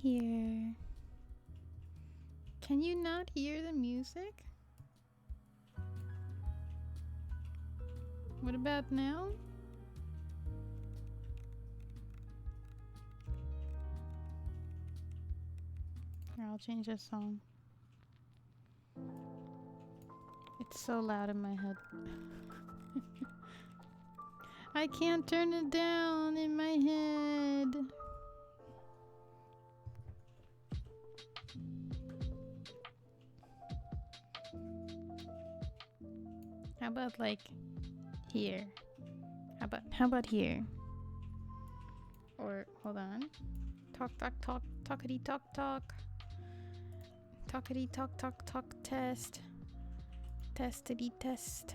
here. Can you not hear the music? What about now? Here, I'll change this song. It's so loud in my head. I can't turn it down in my head. How about like here? How about here? Or hold on. Talk, talkity talk talk. Talkity talk talk talk test. Testity test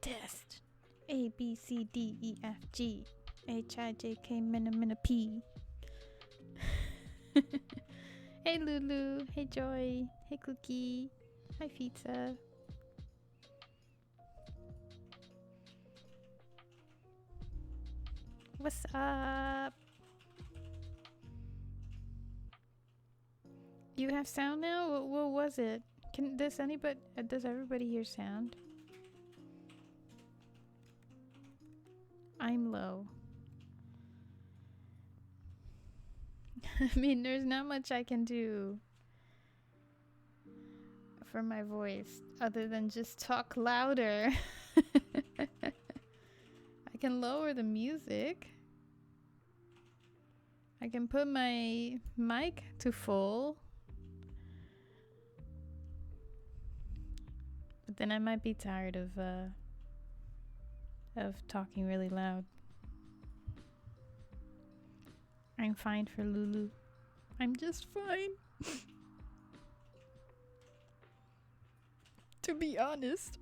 test. A B C D E F G H I J K minna P. Hey Lulu, hey Joy, hey Cookie, hi Pizza. What's up? You have sound now? What was it? Does everybody hear sound? I'm low. I mean, there's not much I can do for my voice other than just talk louder. I can lower the music. I can put my mic to full. But then I might be tired of talking really loud. I'm fine for Lulu. I'm just fine. To be honest.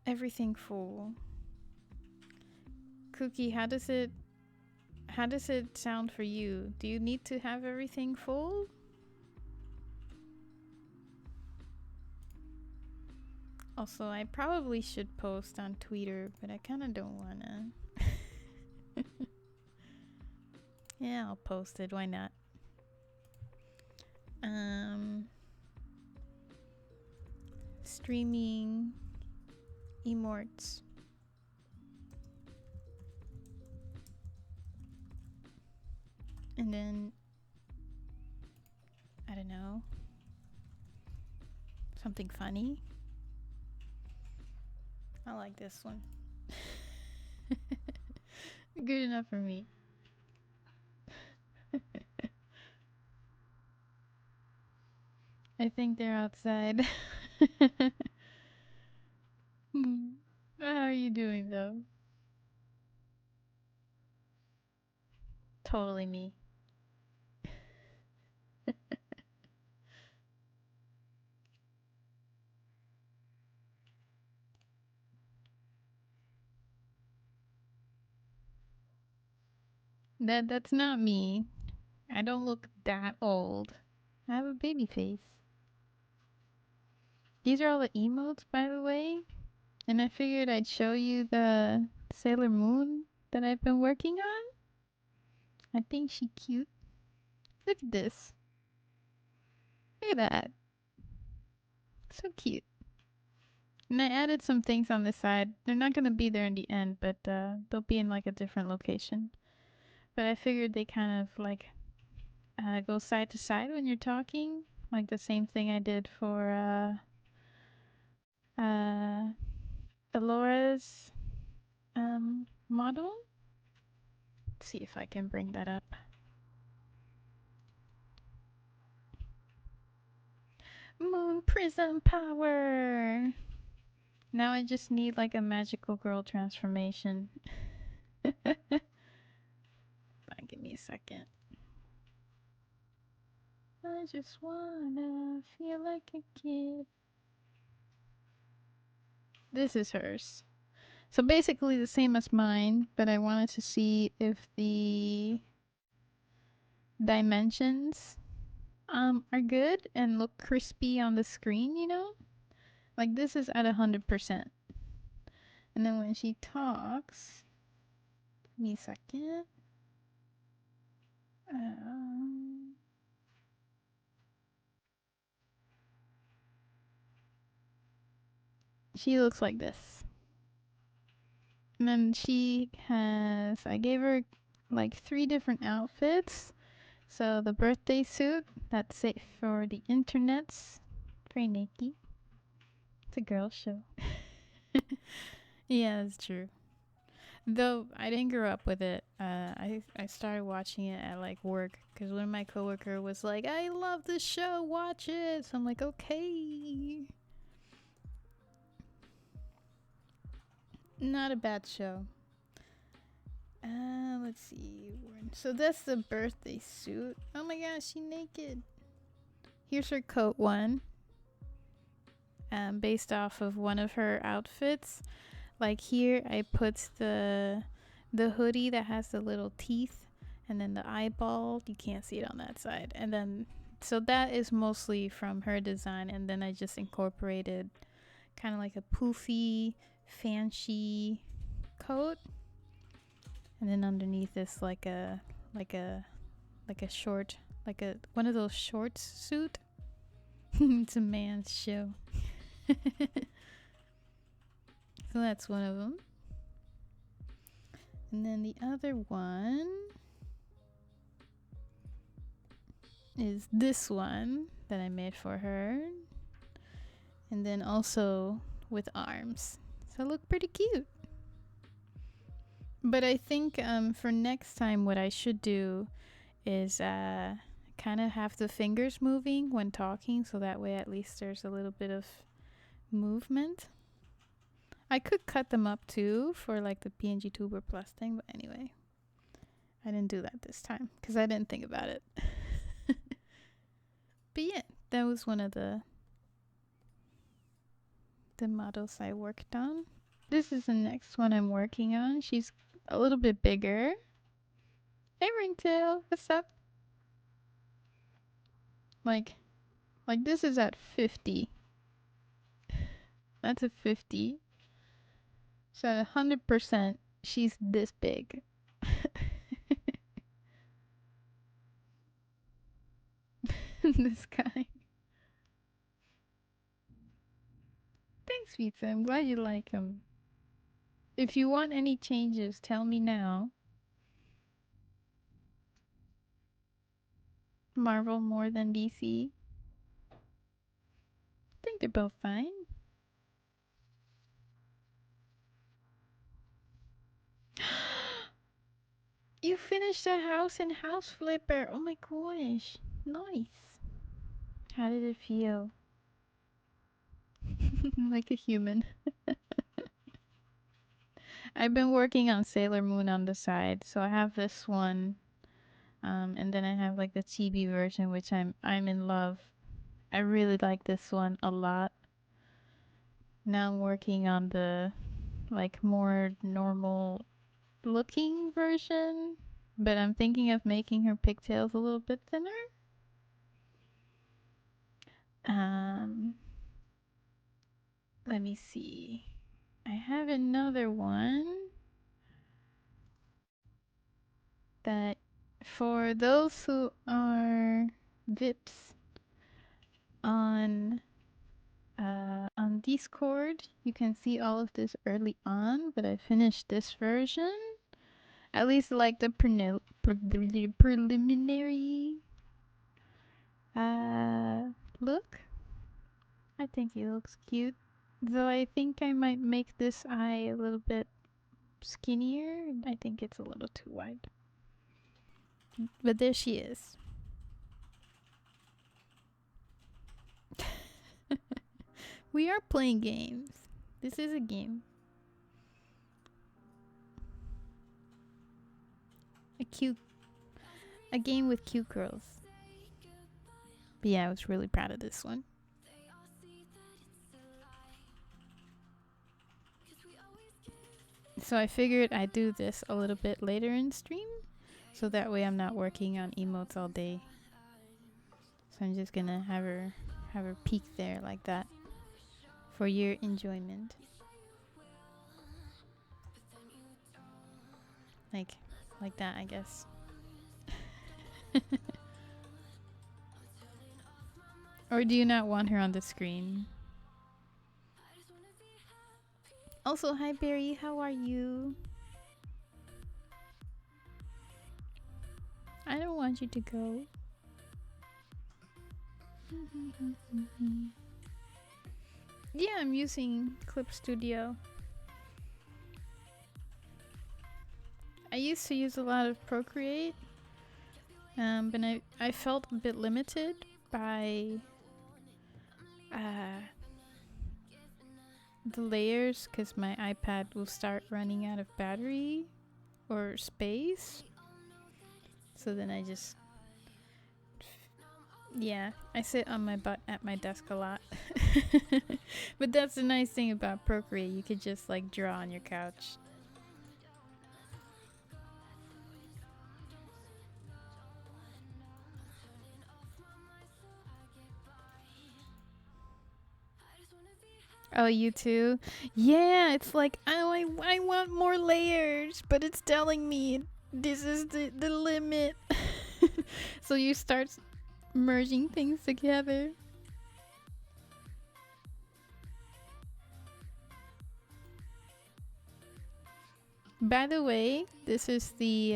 Everything full. Cookie, how does it sound for you? Do you need to have everything full? Also, I probably should post on Twitter, but I kind of don't wanna. Yeah, I'll post it. Why not? Streaming emotes. And then, I don't know, something funny. I like this one. Good enough for me. I think they're outside. How are you doing though? Totally me. That's not me. I don't look that old. I have a baby face. These are all the emotes, by the way. And I figured I'd show you the Sailor Moon that I've been working on. I think she's cute. Look at this. Look at that. So cute. And I added some things on the side. They're not going to be there in the end, but they'll be in like a different location. But I figured they kind of like go side to side when you're talking. Like the same thing I did for Alora's model. Let's see if I can bring that up. Moon prism power! Now I just need like a magical girl transformation. Give me a second. I just wanna feel like a kid. This is hers. So basically the same as mine, but I wanted to see if the dimensions are good and look crispy on the screen, you know? Like this is at 100%. And then when she talks, give me a second. She looks like this. And then I gave her like 3 different outfits. So the birthday suit, that's safe for the internets. Very naked. It's a girl show. Yeah, it's true. Though I didn't grow up with it. I started watching it at like work because one of my coworker was like, "I love this show, watch it." So I'm like, okay. Not a bad show. Let's see. So that's the birthday suit. Oh my gosh, she's naked. Here's her coat one. Based off of one of her outfits. Like here, I put the hoodie that has the little teeth, and then the eyeball. You can't see it on that side. And then, so that is mostly from her design. And then I just incorporated kind of like a poofy, fancy coat. And then underneath is like a short, like a one of those shorts suit. It's a man's show. So that's one of them. And then the other one is this one that I made for her. And then also with arms. So look pretty cute. But I think for next time what I should do is kind of have the fingers moving when talking, so that way at least there's a little bit of movement. I could cut them up too for like the PNG Tuber Plus thing, but anyway, I didn't do that this time because I didn't think about it. But yeah, that was one of the models I worked on. This is the next one I'm working on. She's a little bit bigger. Hey Ringtail, what's up? Like this is at 50. That's a 50. So at 100%, she's this big. This guy. Thanks, Pizza. I'm glad you like him. If you want any changes, tell me now. Marvel more than DC? I think they're both fine. You finished a house and house flipper. Oh my gosh. Nice. How did it feel? Like a human. I've been working on Sailor Moon on the side, so I have this one. And then I have like the chibi version, which I'm in love. I really like this one a lot. Now I'm working on the like more normal looking version, but I'm thinking of making her pigtails a little bit thinner. Let me see. I have another one that for those who are VIPs on Discord, you can see all of this early on, but I finished this version. At least like the preliminary look. I think he looks cute. Though I think I might make this eye a little bit skinnier. I think it's a little too wide. But there she is. We are playing games. This is a game. A game with cute girls. But yeah, I was really proud of this one. So I figured I'd do this a little bit later in stream, so that way I'm not working on emotes all day. So I'm just gonna have her peek there like that for your enjoyment. Like that, I guess. Or do you not want her on the screen? Also, hi Barry, how are you? I don't want you to go. Yeah, I'm using Clip Studio. I used to use a lot of Procreate, but I felt a bit limited by the layers because my iPad will start running out of battery or space. So then I just, yeah, I sit on my butt at my desk a lot. But that's the nice thing about Procreate. You could just like draw on your couch. Oh, you too? Yeah, it's like, oh, I want more layers, but it's telling me this is the limit. So you start merging things together. By the way, this is the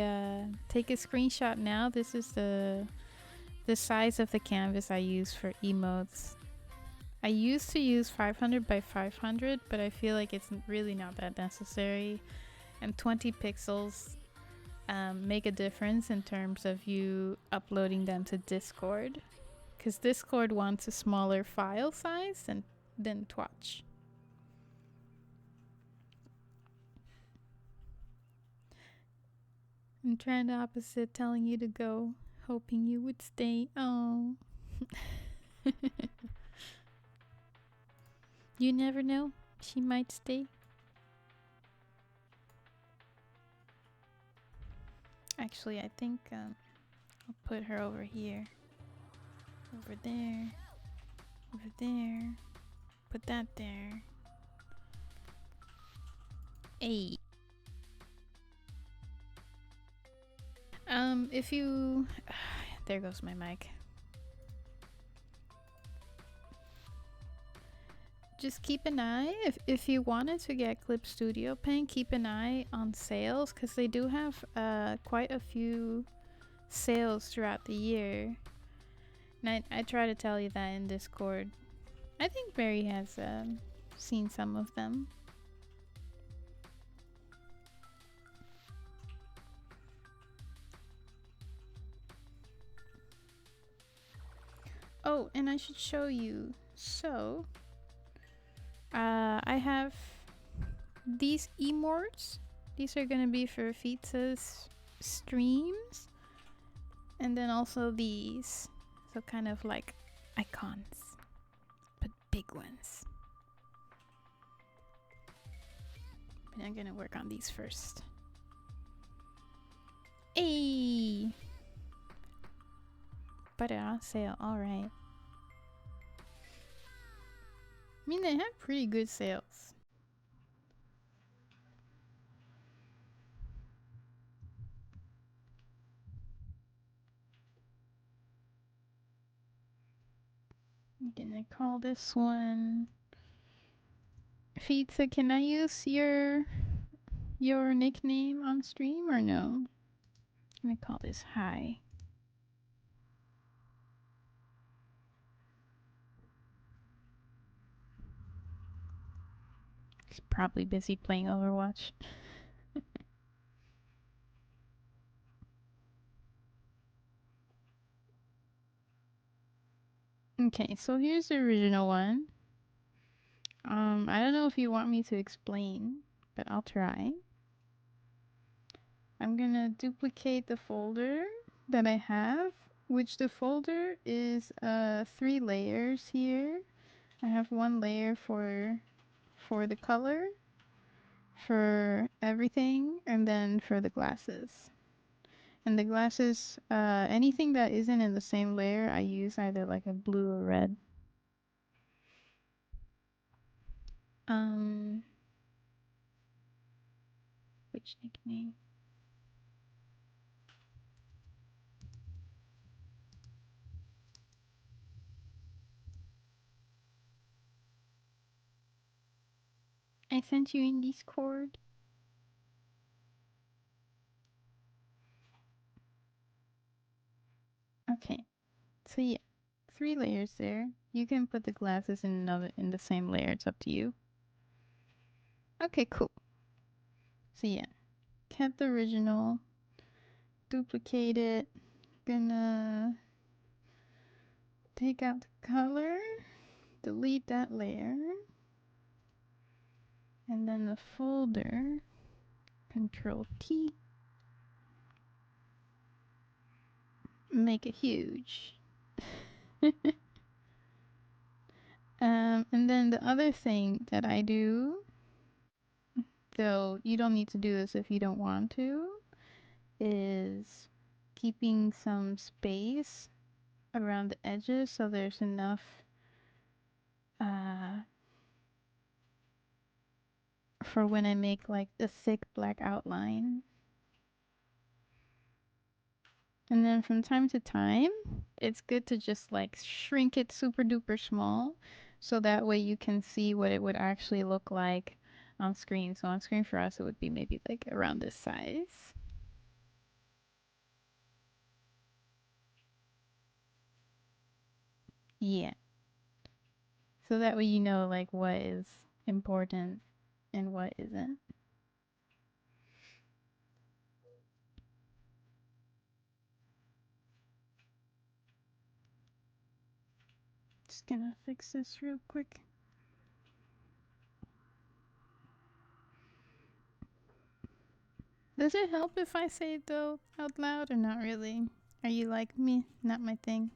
take a screenshot now. This is the size of the canvas I use for emotes. I used to use 500 by 500, but I feel like it's really not that necessary. And 20 pixels make a difference in terms of you uploading them to Discord. Because Discord wants a smaller file size than Twitch. I'm trying the opposite, telling you to go, hoping you would stay. Oh. You never know. She might stay. Actually, I think I'll put her over here. Over there. Over there. Put that there. Hey. If you... there goes my mic. Just keep an eye. If you wanted to get Clip Studio Paint, keep an eye on sales, because they do have quite a few sales throughout the year. And I try to tell you that in Discord. I think Barry has seen some of them. Oh, and I should show you. So, I have these emotes. These are gonna be for Pizza's streams. And then also these. So kind of like icons, but big ones. But I'm gonna work on these first. Hey! But they're on sale, alright. I mean, they have pretty good sales. I'm gonna call this one Pizza. Can I use your nickname on stream or no? I'm gonna call this Hi. He's probably busy playing Overwatch. Okay, so here's the original one. I don't know if you want me to explain, but I'll try. I'm gonna duplicate the folder that I have, which the folder is 3 layers here. I have 1 layer for the color, for everything, and then for the glasses. And the glasses, anything that isn't in the same layer, I use either like a blue or red. Which nickname? I sent you in Discord. Okay, so yeah, 3 layers there. You can put the glasses in the same layer. It's up to you. Okay, cool. So yeah, kept the original, duplicate it. Gonna take out the color, delete that layer, and then the folder. Control T. Make it huge. And then the other thing that I do, though you don't need to do this if you don't want to, is keeping some space around the edges so there's enough for when I make like a thick black outline. And then from time to time, it's good to just like shrink it super duper small so that way you can see what it would actually look like on screen. So on screen for us, it would be maybe like around this size. Yeah. So that way you know like what is important and what isn't. Just gonna fix this real quick. Does it help if I say it though out loud or not really? Are you like me? Not my thing.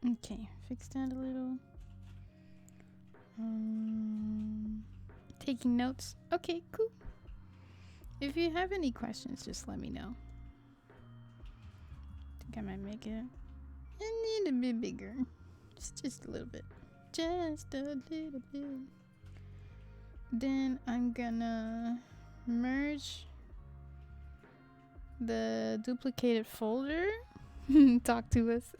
Okay, fix that a little. Taking notes. Okay, cool. If you have any questions, just let me know. I think I might make it a little bit bigger. Just a little bit. Just a little bit. Then I'm gonna merge the duplicated folder. Talk to us.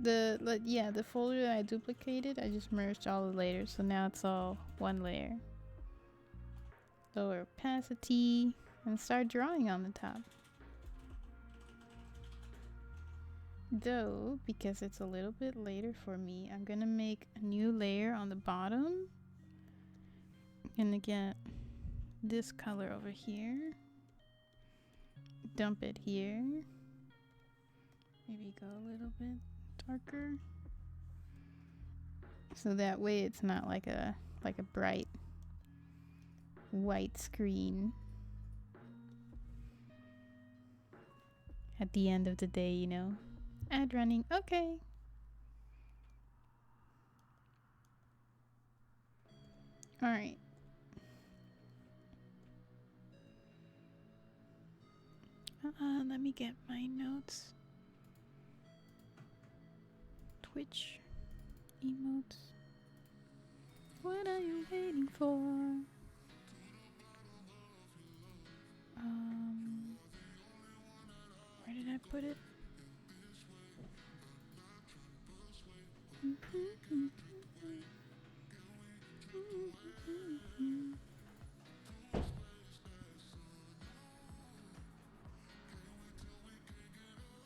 The folder that I duplicated, I just merged all the layers, so now it's all one layer. Lower opacity and start drawing on the top. Though, because it's a little bit later for me, I'm gonna make a new layer on the bottom. I'm gonna get this color over here. Dump it here. Maybe go a little bit darker. So that way it's not like a bright white screen at the end of the day, you know. Ad running. Okay. All right. Let me get my notes. Twitch. Emotes. What are you waiting for? Where did I put it?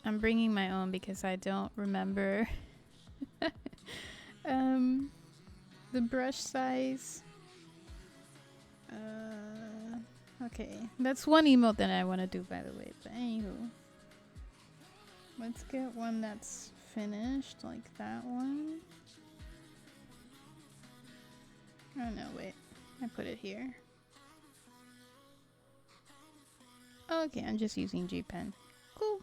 I'm bringing my own because I don't remember the brush size. Okay, that's one emote that I want to do, by the way. But anywho, let's get one that's finished, like that one. Oh no, wait, I put it here. Okay, I'm just using G Pen. Cool.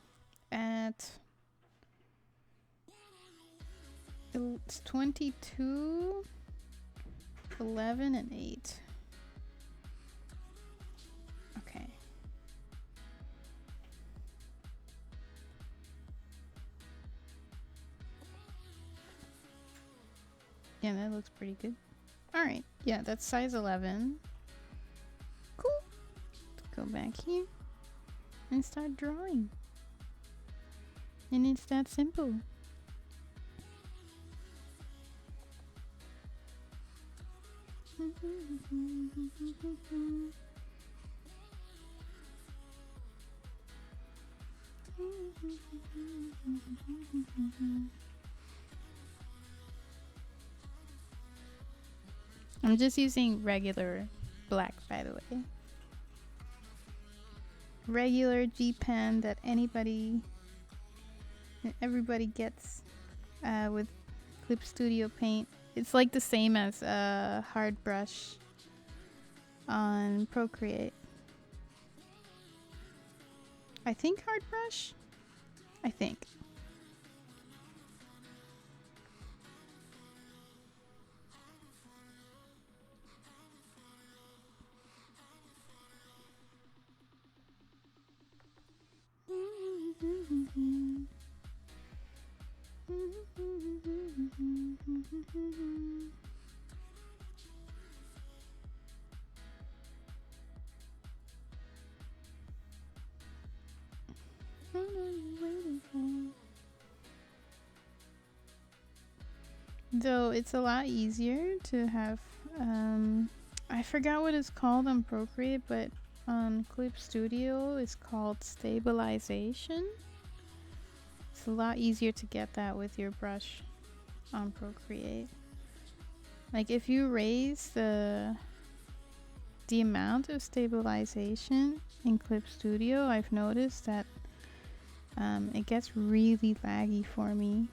It's 22, 11, and 8. Okay. Yeah, that looks pretty good. Alright, yeah, that's size 11. Cool. Let's go back here and start drawing. And it's that simple. I'm just using regular black, by the way. Regular G pen that everybody gets with Clip Studio Paint. It's like the same as a hard brush on Procreate. I think hard brush? I think. Though it's a lot easier to have, I forgot what it's called on Procreate, but on Clip Studio it's called stabilization. It's a lot easier to get that with your brush on Procreate. Like if you raise the amount of stabilization in Clip Studio, I've noticed that it gets really laggy for me.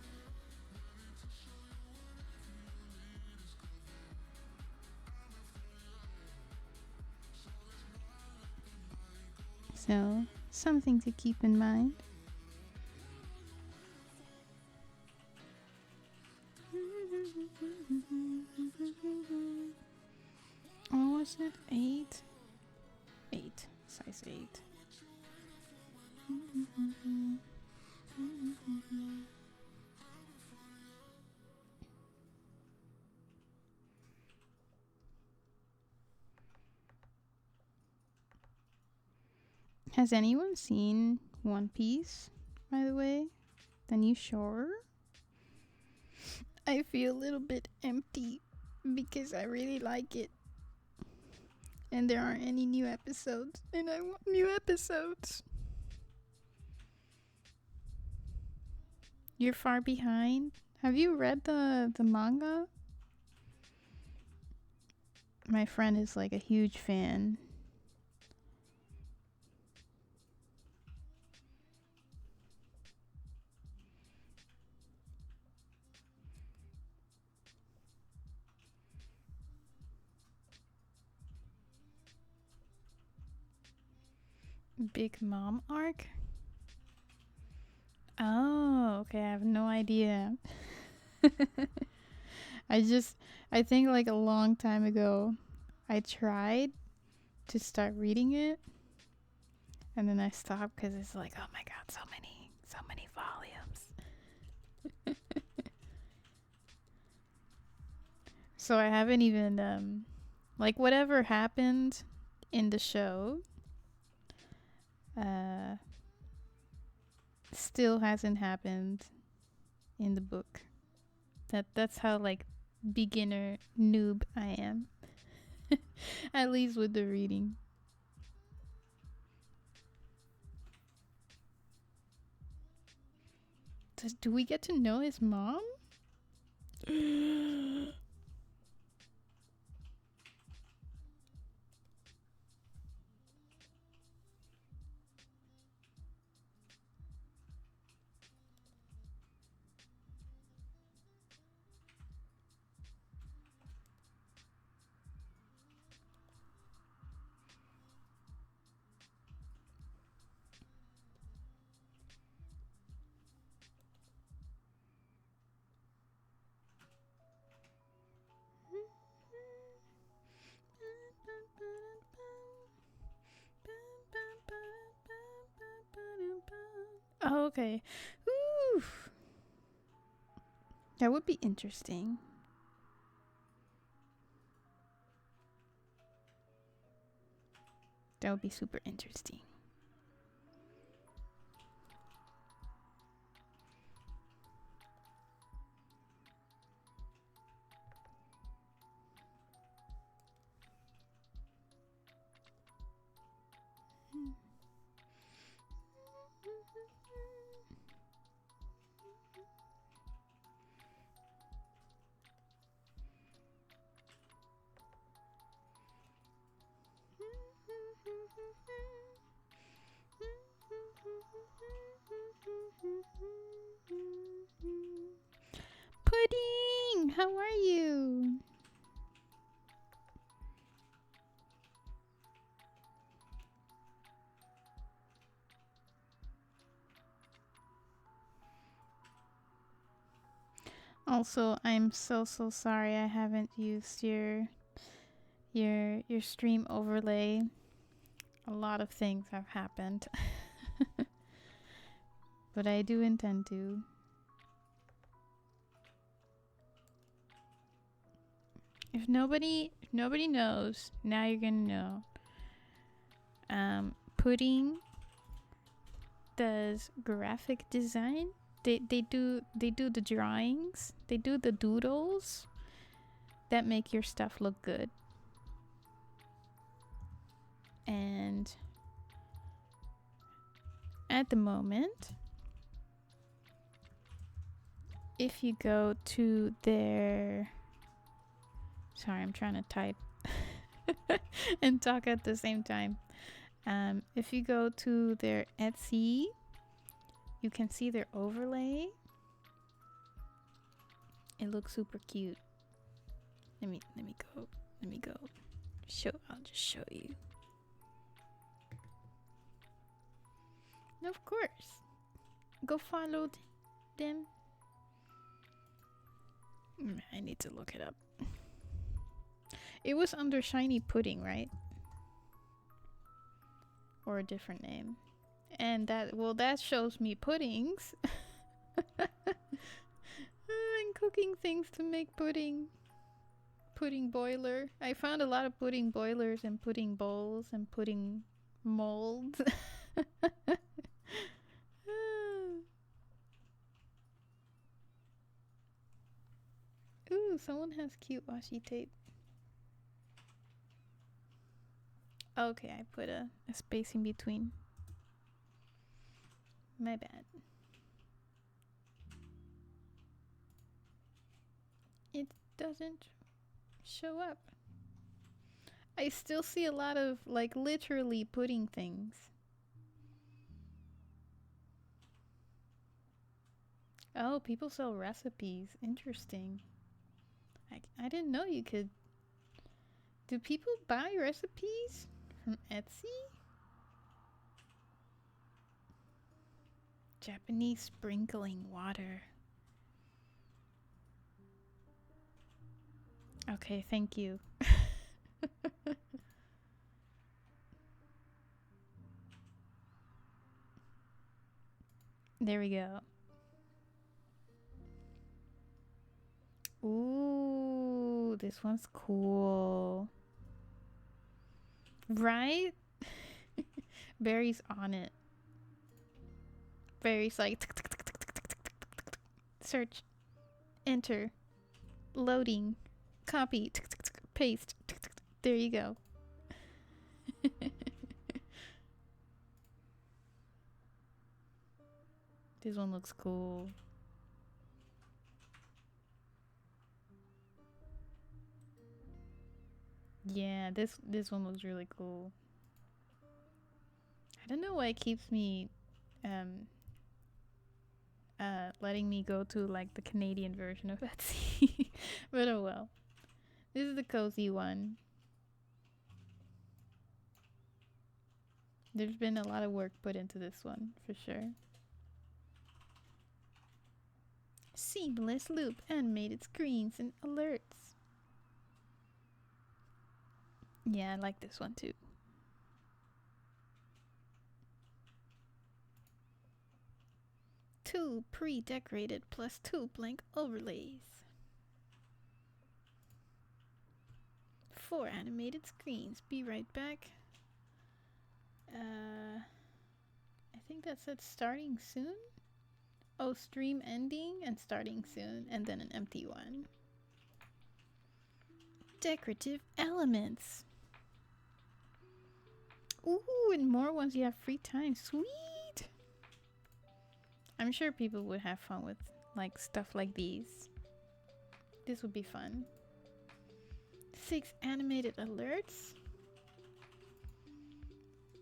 So, something to keep in mind. Oh, was it 8? 8. Size 8. Has anyone seen One Piece, by the way? The new show? I feel a little bit empty because I really like it. And there aren't any new episodes, and I want new episodes. You're far behind? Have you read the manga? My friend is like a huge fan. Big Mom arc? Oh, okay, I have no idea. I think like a long time ago, I tried to start reading it, and then I stopped because it's like, oh my god, so many volumes. So I haven't even, like whatever happened in the show, still hasn't happened in the book. That's how like beginner noob I am. At least with the reading. Do we get to know his mom? Oh, okay. Ooh. That would be interesting. That would be super interesting. Pudding, how are you? Also, I'm so sorry I haven't used your stream overlay. A lot of things have happened. But I do intend to. If nobody knows, now you're gonna know. Pudding does graphic design. They do the drawings. They do the doodles that make your stuff look good. And at the moment, if you go to their... Sorry, I'm trying to type and talk at the same time. If you go to their Etsy, you can see their overlay. It looks super cute. Let me go. I'll just show you. Of course. Go follow them. I need to look it up. It was under Shiny Pudding, right? Or a different name. And that shows me puddings. I'm cooking things to make pudding. Pudding boiler. I found a lot of pudding boilers and pudding bowls and pudding molds. Ooh, someone has cute washi tape. Okay, I put a space in between. My bad. It doesn't show up. I still see a lot of like literally pudding things. Oh, people sell recipes. Interesting. I didn't know you could. Do people buy recipes from Etsy? Japanese sprinkling water. Okay, thank you. There we go. Ooh, this one's cool. Right? Barry's on it. Barry's like search, enter, loading, copy, paste. There you go. This one looks cool. Yeah, this one looks really cool. I don't know why it keeps me letting me go to like the Canadian version of Etsy. But oh well. This is the cozy one. There's been a lot of work put into this one, for sure. Seamless loop, animated screens, and alerts. Yeah, I like this one too. Two pre-decorated plus 2 blank overlays. 4 animated screens. Be right back. I think that said starting soon. Oh, stream ending and starting soon, and then an empty one. Decorative elements. Ooh, and more once you have free time. Sweet! I'm sure people would have fun with like stuff like these. This would be fun. 6 animated alerts.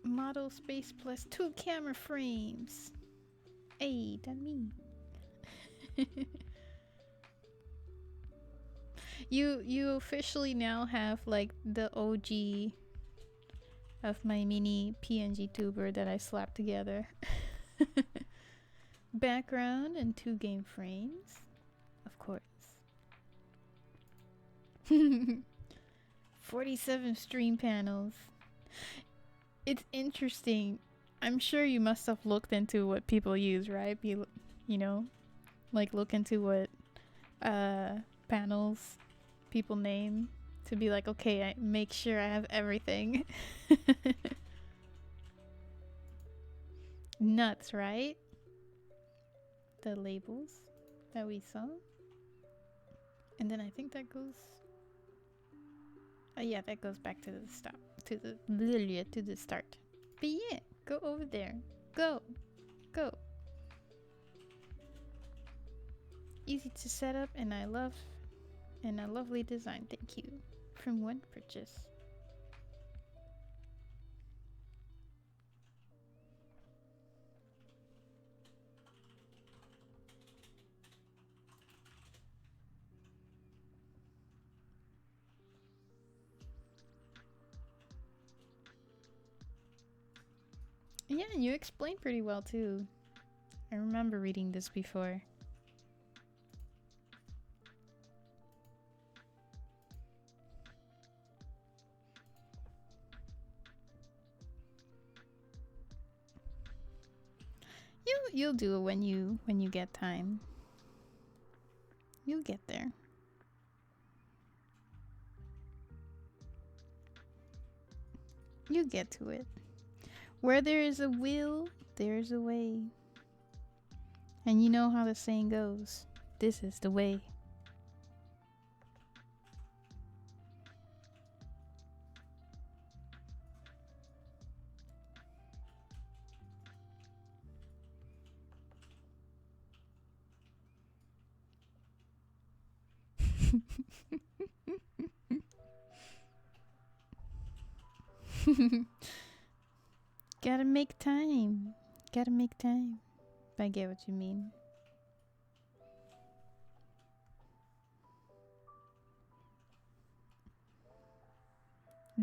Model space plus 2 camera frames. Hey, that me. You officially now have like the OG of my mini PNG tuber that I slapped together. Background and 2 game frames, of course. 47 stream panels. It's interesting. I'm sure you must have looked into what people use, right? You know, like look into what panels people name to be like, okay, I make sure I have everything. Nuts, right? The labels that we saw. And then I think that goes... Oh yeah, that goes back to the stop. To the start. But yeah, go over there. Go. Go. Easy to set up and I love... And a lovely design, thank you. From one purchase. Yeah, you explained pretty well too. I remember reading this before. You'll do it when you get time. You'll get there. You get to it. Where there is a will, there is a way. And you know how the saying goes. This is the way. Gotta make time. Gotta make time. I get what you mean.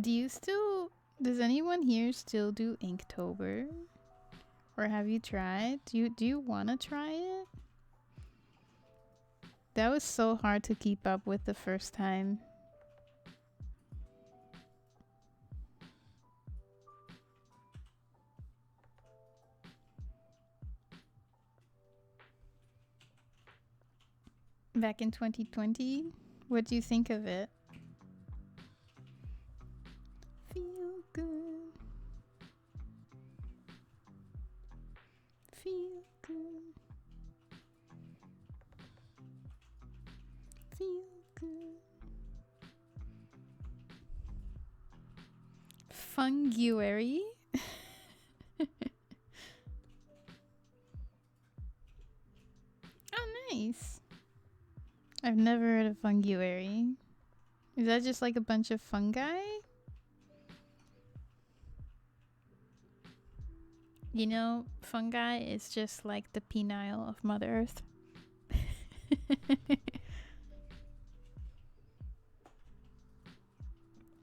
Does anyone here still do Inktober? Or have you tried? Do you wanna try it? That was so hard to keep up with the first time. Back in 2020? What do you think of it? Feel good. Feel good. Feel good. Funguary? Oh, nice. I've never heard of funguary. Is that just like a bunch of fungi? You know, fungi is just like the penile of Mother Earth.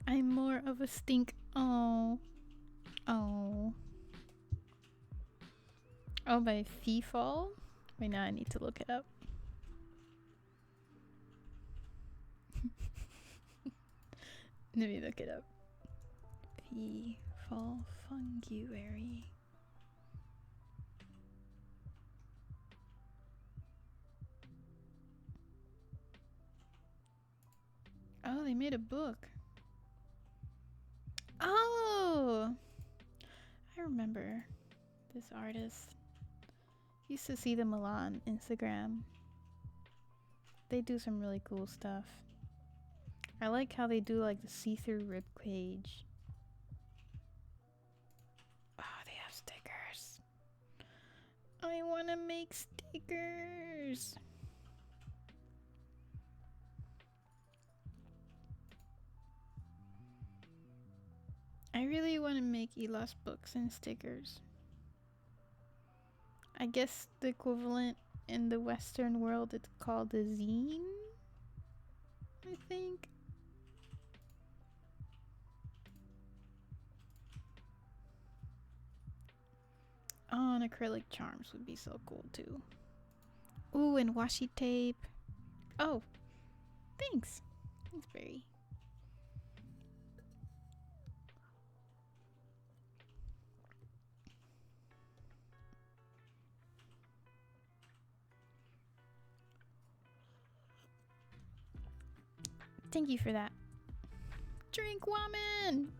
I'm more of a stink. Oh. Oh. Oh, by Feefall? Wait, now I need to look it up. Let me look it up. Feefall funguary. Oh, they made a book. Oh! I I remember this artist. Used to see them a lot on Instagram. They do some really cool stuff. I like how they do like the see-through rib cage. Oh, they have stickers. I want to make stickers. I really want to make Illust books and stickers. I guess the equivalent in the Western world, it's called a zine, I think. Oh, and acrylic charms would be so cool too. Ooh, and washi tape. Oh, thanks. Thanks, Barry. Thank you for that. Drink woman.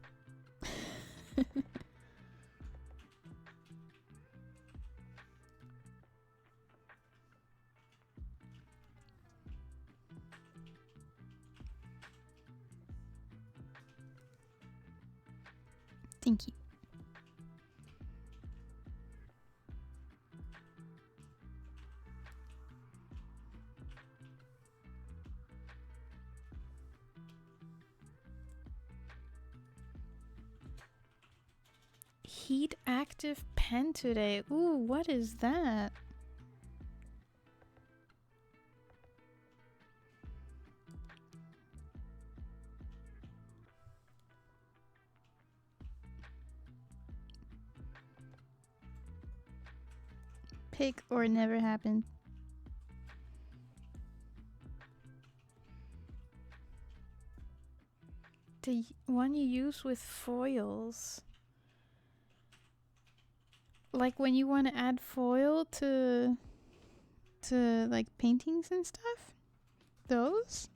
Thank you. Heat active pen today. Ooh, what is that? Pick or never happened. The one you use with foils. Like when you want to add foil to like paintings and stuff? Those?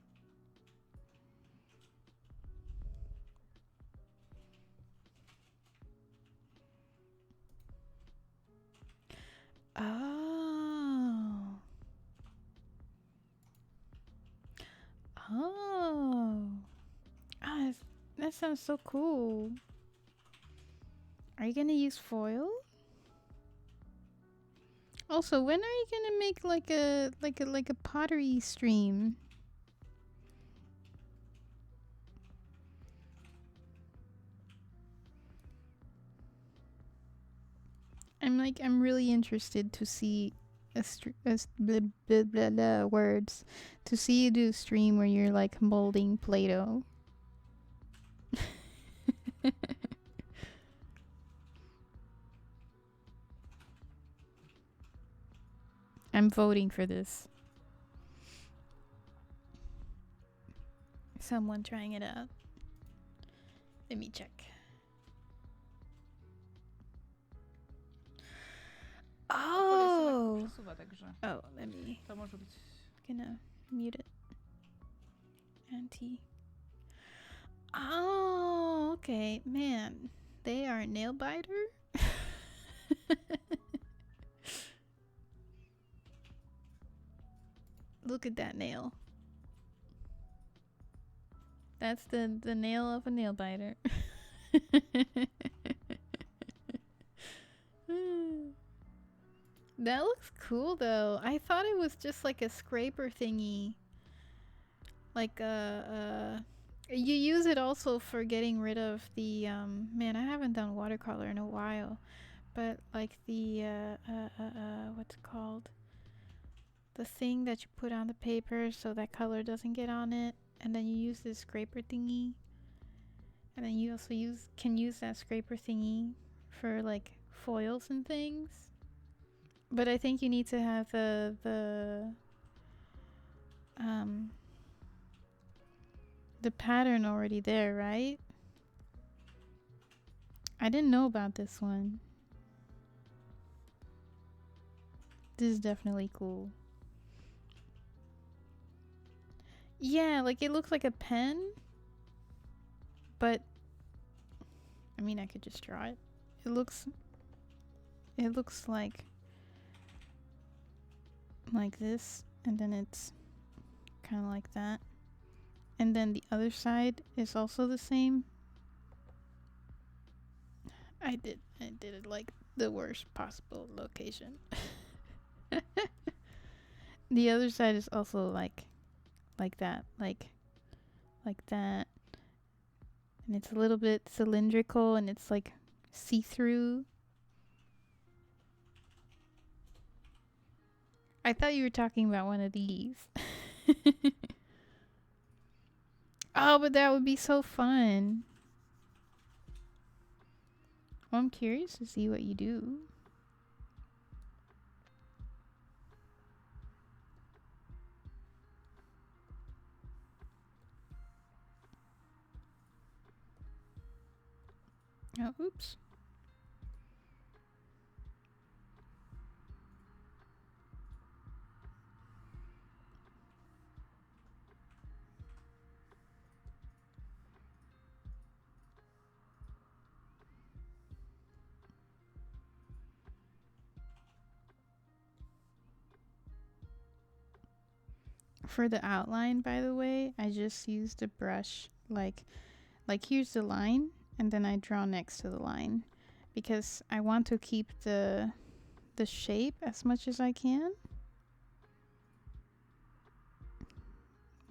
Oh. Oh. Ah, that sounds so cool. Are you gonna use foil? Also, when are you gonna make like a pottery stream? I'm really interested to see blah, blah, blah, blah, words, to see you do a stream where you're like molding Play-Doh. I'm voting for this. Someone trying it out. Let me check. Oh! Oh, let me. Gonna mute it. Anti. Oh, okay. Man, they are a nail biter? Look at that nail. That's the nail of a nail biter. That looks cool though. I thought it was just like a scraper thingy. Like you use it also for getting rid of the man, I haven't done watercolor in a while. But like the what's it called? The thing that you put on the paper so that color doesn't get on it, and then you use this scraper thingy. And then you also can use that scraper thingy for like foils and things. But I think you need to have the pattern already there, right? I didn't know about this one. This is definitely cool. Yeah, like it looks like a pen. But I mean, I could just draw it. it looks like this, and then it's kind of like that, and then the other side is also the same. I did it like the worst possible location. The other side is also like that, like that, and it's a little bit cylindrical, and it's like see-through. I thought you were talking about one of these. Oh, but that would be so fun. Well, I'm curious to see what you do. Oh, oops. For the outline, by the way, I just used a brush like here's the line, and then I draw next to the line because I want to keep the shape as much as I can.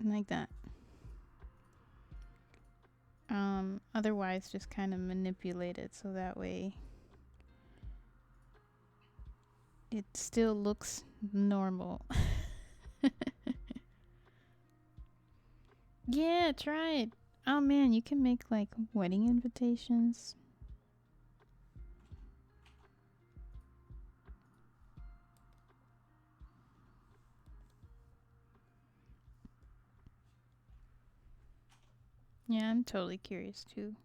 Like that. Otherwise just kind of manipulate it so that way it still looks normal. Yeah, try it. Oh man, you can make like wedding invitations. Yeah, I'm totally curious too.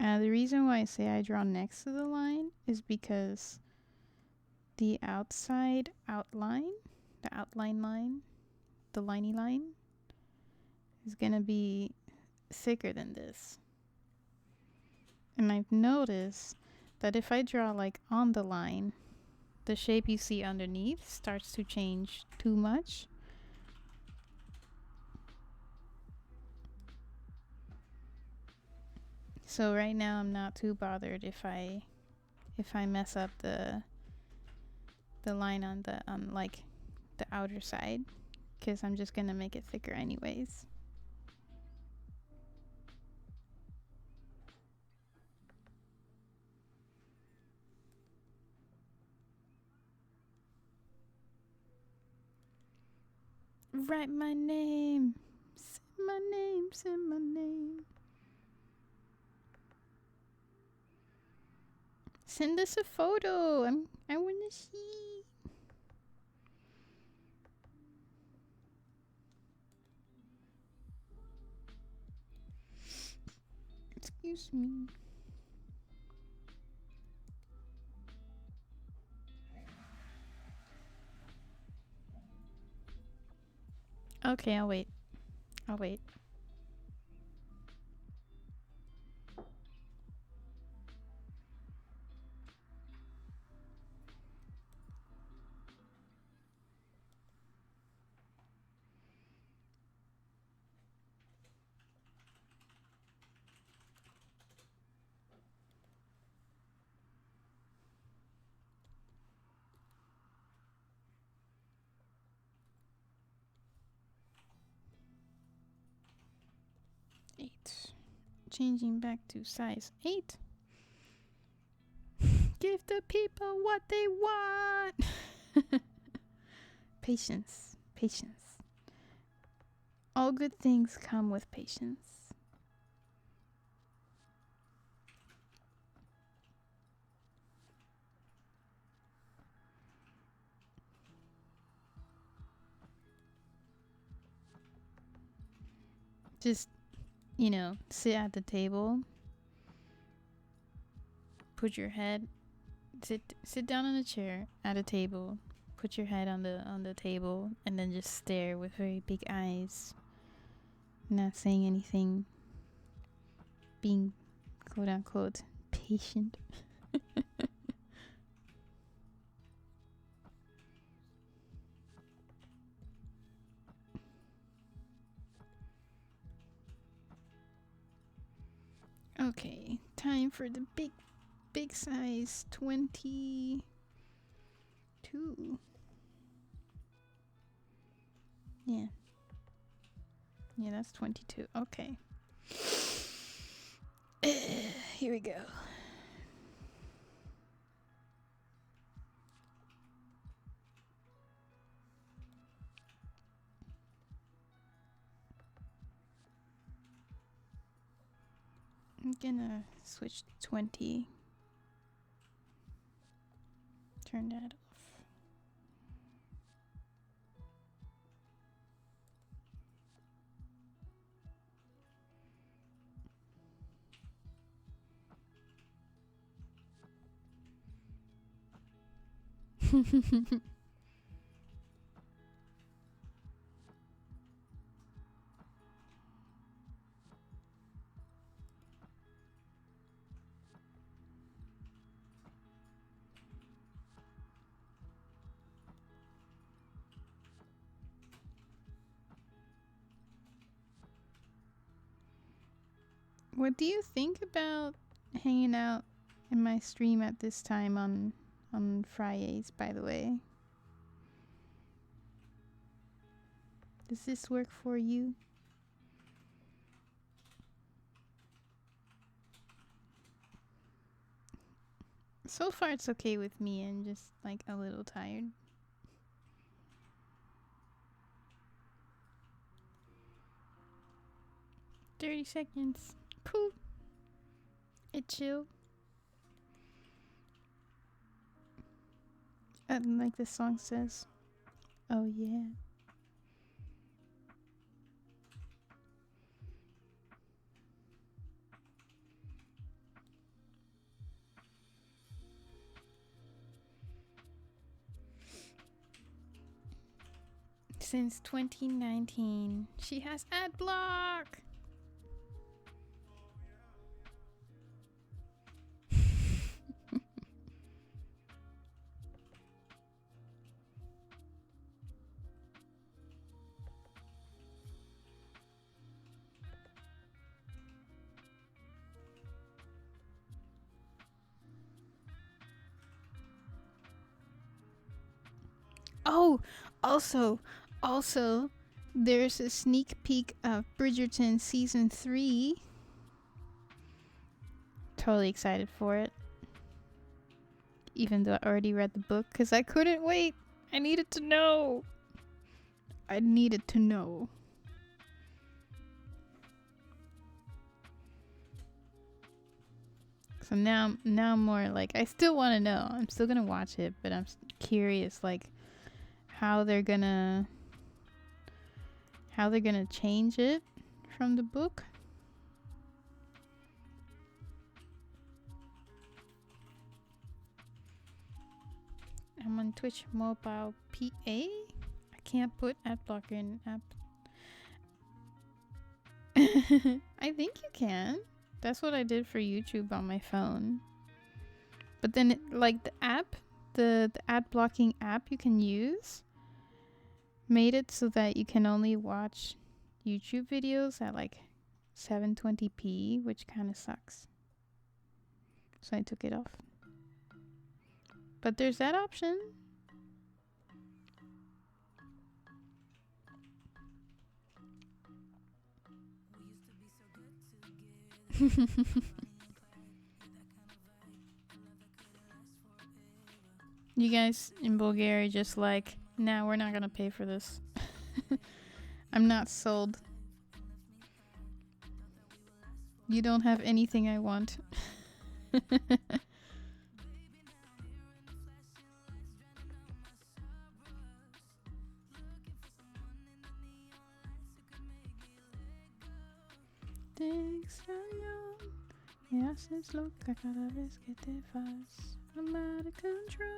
The reason why I say I draw next to the line is because the outside outline, the outline line, the liney line, is gonna be thicker than this. And I've noticed that if I draw like on the line, the shape you see underneath starts to change too much. So right now I'm not too bothered if I mess up the line on the like the outer side, because I'm just gonna make it thicker anyways. Write my name, say my name, say my name. Send us a photo. I wanna see. Excuse me. Okay, I'll wait. I'll wait. Changing back to size 8. Give the people what they want. Patience, patience. All good things come with patience. Just, you know, sit at the table. Put your head, sit down in a chair at a table. put your head on the table and then just stare with very big eyes, not saying anything, being quote unquote patient. Okay, time for the big size 22. Yeah. Yeah, that's 22. Okay. Here we go. I'm gonna switch to 20. Turn that off. What do you think about hanging out in my stream at this time on Fridays, by the way? Does this work for you? So far it's okay with me. I'm just like a little tired. 30 seconds. Cool. It's chill. Like the song says. Oh yeah. Since 2019, she has ad block. Oh, also, there's a sneak peek of Bridgerton season 3. Totally excited for it. Even though I already read the book, because I couldn't wait. I needed to know. So now I'm more like, I still want to know. I'm still gonna watch it, but I'm curious, like, how they're gonna change it from the book. I'm on Twitch Mobile PA. I can't put ad blocker in app. I think you can. That's what I did for YouTube on my phone. But then, like, the app, the ad blocking app you can use, made it so that you can only watch YouTube videos at like 720p, which kind of sucks. So I took it off. But there's that option. You guys in Bulgaria just like, nah, we're not gonna pay for this. I'm not sold. You don't have anything I want. Te extraño, me haces loca cada vez que te vas. I'm out of control.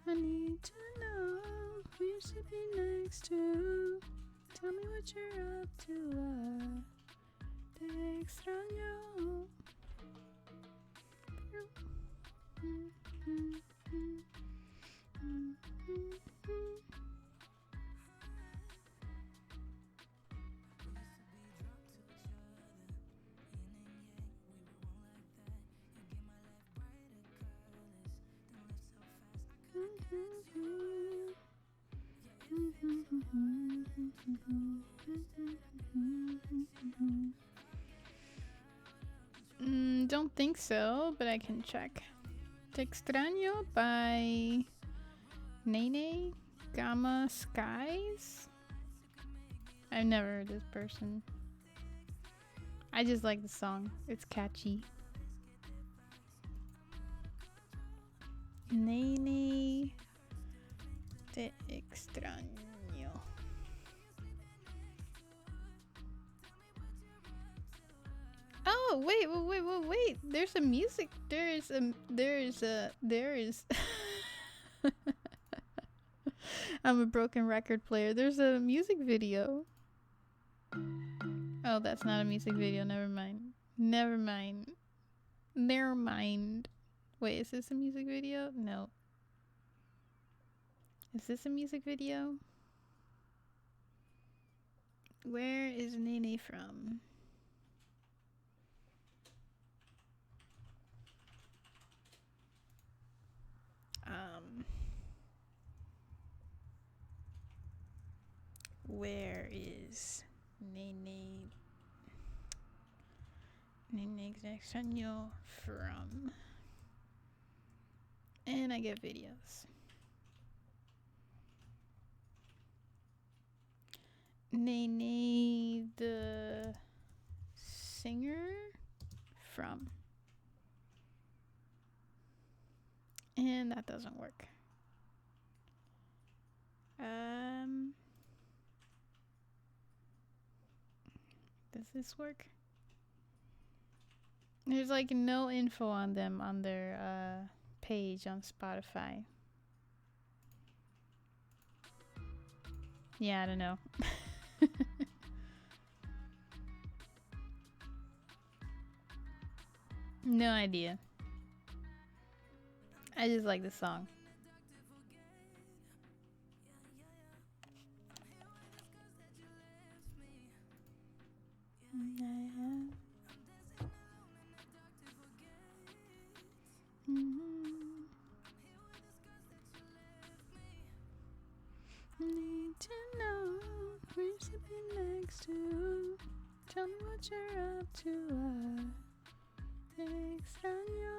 I need to know who you're sitting next to. Tell me what you're up to. Te extraño. Don't think so, but I can check. Te extraño by Nene Gamma Skies. I've never heard this person. I just like the song. It's catchy. Nene Te extraño. Oh, wait. There's a music. There is I'm a broken record player. There's a music video. Oh, that's not a music video. Never mind. Wait, is this a music video? No. Is this a music video? Where is Nene from? Where is Nene Extraño from? And I get videos. Nene the singer from. And that doesn't work. Does this work? There's like no info on them on their page on Spotify. Yeah, I don't know. No idea. I just like the song. Need to know who you're sitting next to. Tell me what you're up to. Te extraño.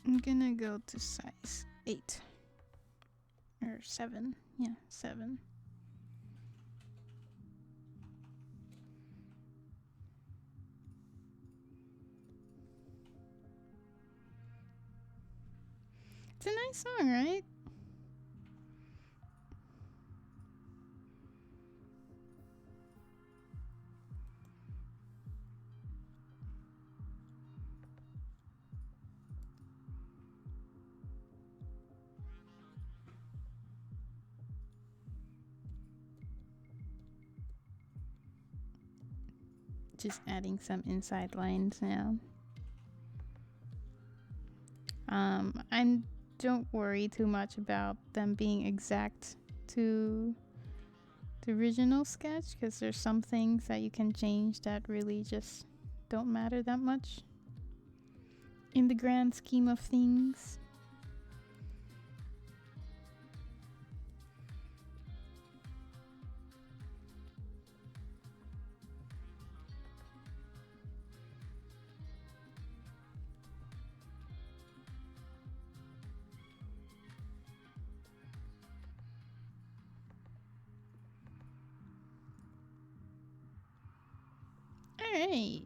I'm gonna go to size 8 or 7. Yeah, 7. It's a nice song, right? Just adding some inside lines now. I don't worry too much about them being exact to the original sketch, because there's some things that you can change that really just don't matter that much in the grand scheme of things. Alright.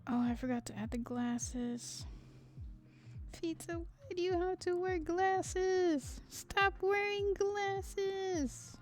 Oh, I forgot to add the glasses. Pizza, why do you have to wear glasses? Stop wearing glasses.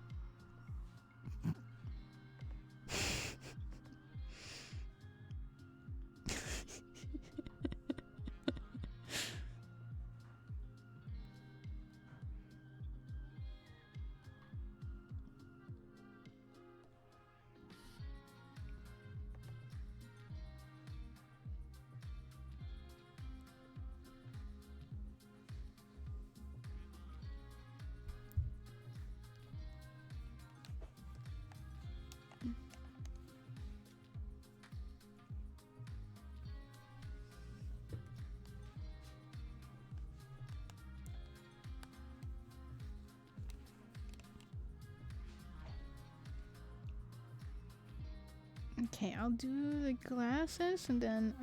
Okay, I'll do the glasses and then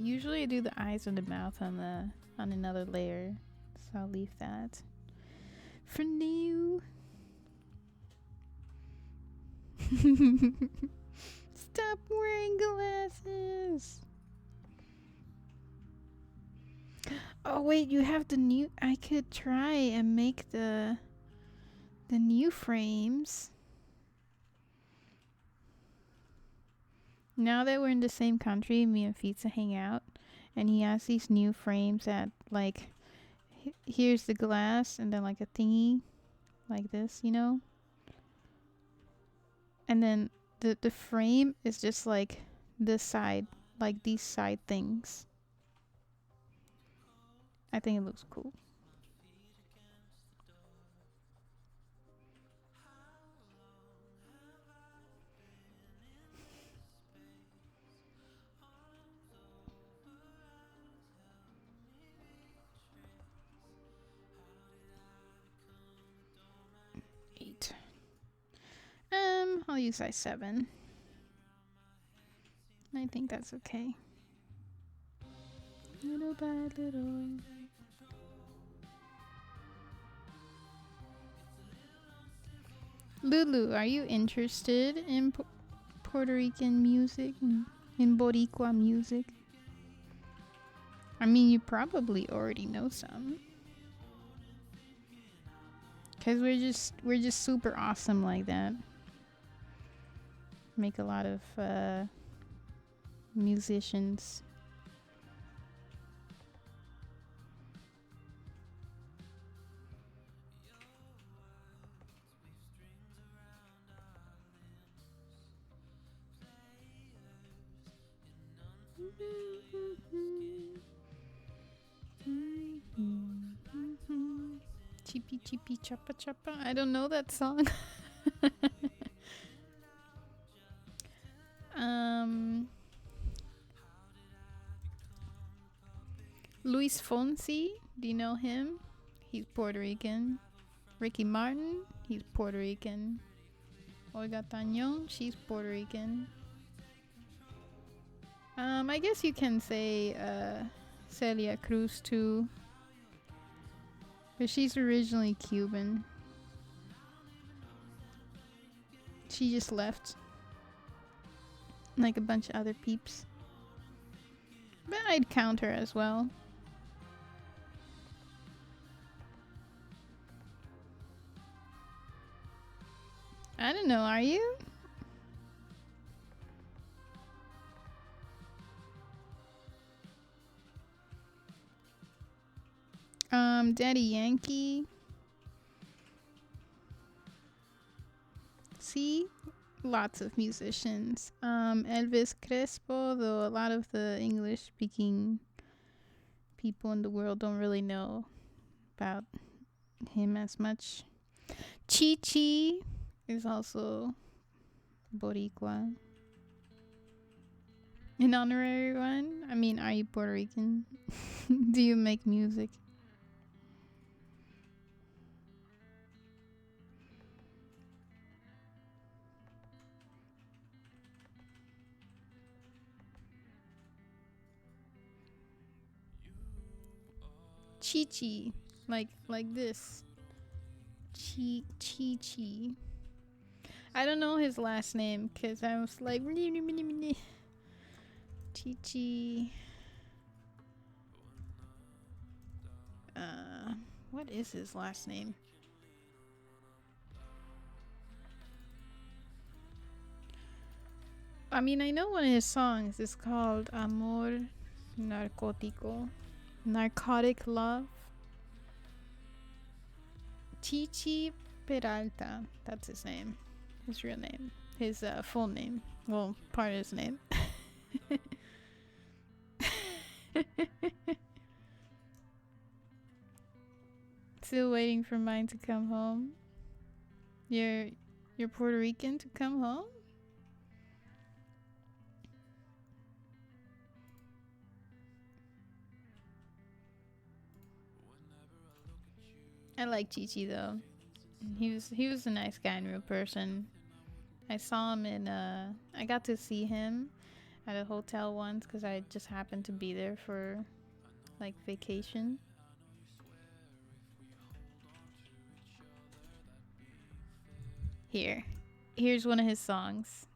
usually I do the eyes and the mouth on another layer. So I'll leave that for now. Stop wearing glasses. Oh wait, you have the new. I could try and make the new frames. Now that we're in the same country, me and Pizza hang out, and he has these new frames that like here's the glass and then like a thingy like this, you know? And then the frame is just like this side, like these side things. I think it looks cool. I'll use size 7. I think that's okay. Little by little. Lulu, are you interested in Puerto Rican music? In Boricua music? I mean, you probably already know some. Cause we're just super awesome like that. Make a lot of musicians. Chippy chippy choppa choppa. I don't know that song. Luis Fonsi, do you know him? He's Puerto Rican. Ricky Martin, he's Puerto Rican. Olga Tañón, she's Puerto Rican. I guess you can say Celia Cruz too. But she's originally Cuban. She just left. Like a bunch of other peeps. But I'd count her as well. I don't know, are you? Daddy Yankee. See? Lots of musicians. Elvis Crespo, though a lot of the English speaking people in the world don't really know about him as much. Chi Chi is also Boricua. An honorary one? I mean, are you Puerto Rican? Do you make music? Chi-Chi, like this. Chi-Chi. I don't know his last name because I was like, Chichi. What is his last name? I mean, I know one of his songs is called Amor Narcótico. Narcotic Love. Chichi Peralta. That's his name. His real name. His full name. Well, part of his name. Still waiting for mine to come home. You're Puerto Rican to come home? I like Chichi though. He was a nice guy and real person. I saw him in I got to see him at a hotel once because I just happened to be there for like vacation. Here's one of his songs.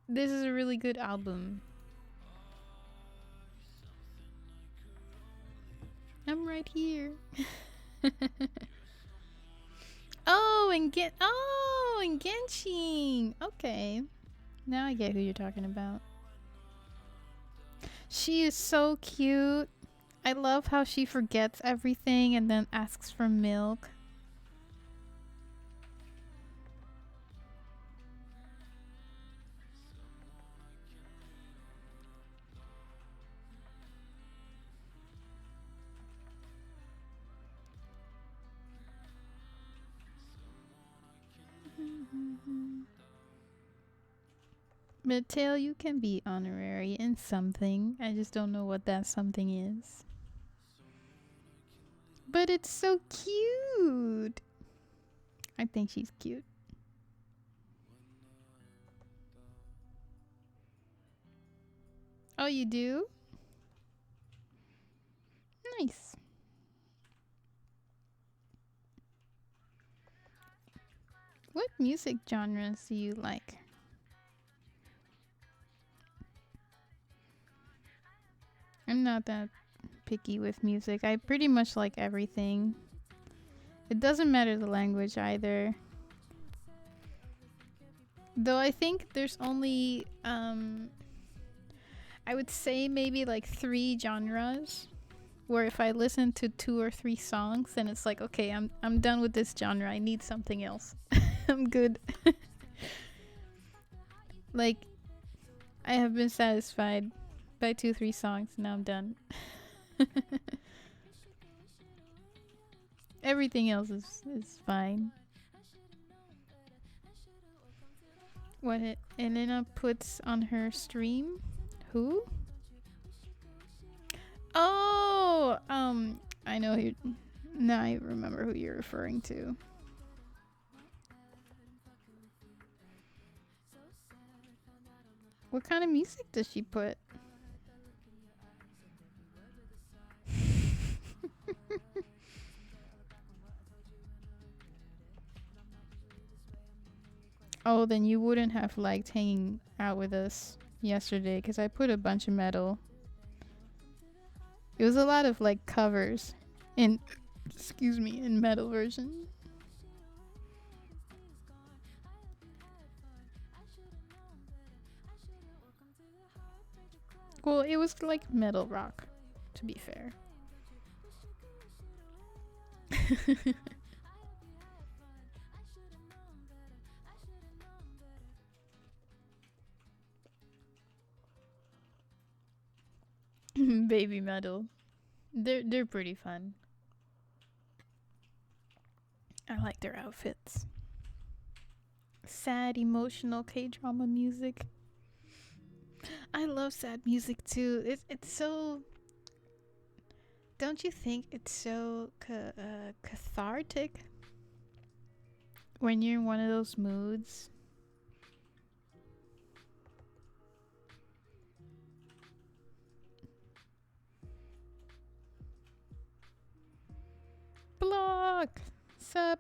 This is a really good album. I'm right here. Oh, and Genshin. Okay. Now I get who you're talking about. She is so cute. I love how she forgets everything and then asks for milk. Mateo, you can be honorary in something. I just don't know what that something is. But it's so cute. I think she's cute. Oh, you do? Nice. What music genres do you like? I'm not that picky with music. I pretty much like everything. It doesn't matter the language either. Though I think there's only I would say maybe like 3 genres where if I listen to 2 or 3 songs then it's like, okay, I'm done with this genre. I need something else. I'm good. Like I have been satisfied by 2-3 songs. Now I'm done. Everything else is fine. What Elena puts on her stream? Who? Oh, I know who. Now I remember who you're referring to. What kind of music does she put? Oh, then you wouldn't have liked hanging out with us yesterday because I put a bunch of metal. It was a lot of like covers in, excuse me, in metal version. Well, it was like metal rock, to be fair. Baby metal. They're pretty fun. I like their outfits. Sad, emotional K-drama music. I love sad music too. It's so. Don't you think it's so cathartic when you're in one of those moods? Block! Sup?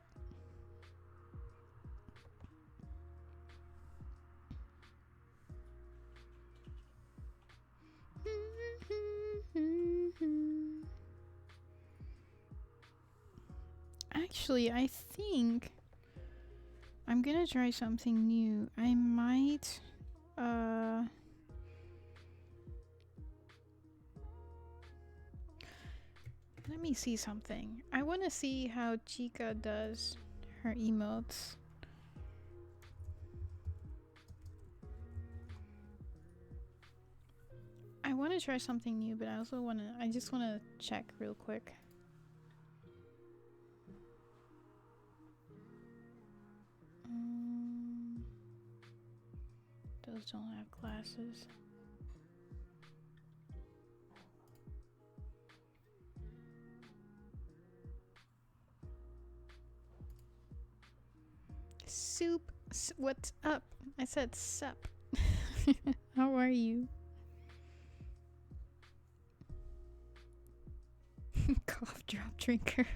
Actually, I think I'm gonna try something new. I might let me see something. I want to see how Chica does her emotes. I want to try something new, but I also want to, I just want to check real quick. Those don't have glasses. Soup. What's up? I said sup. How are you? Cough drop drinker.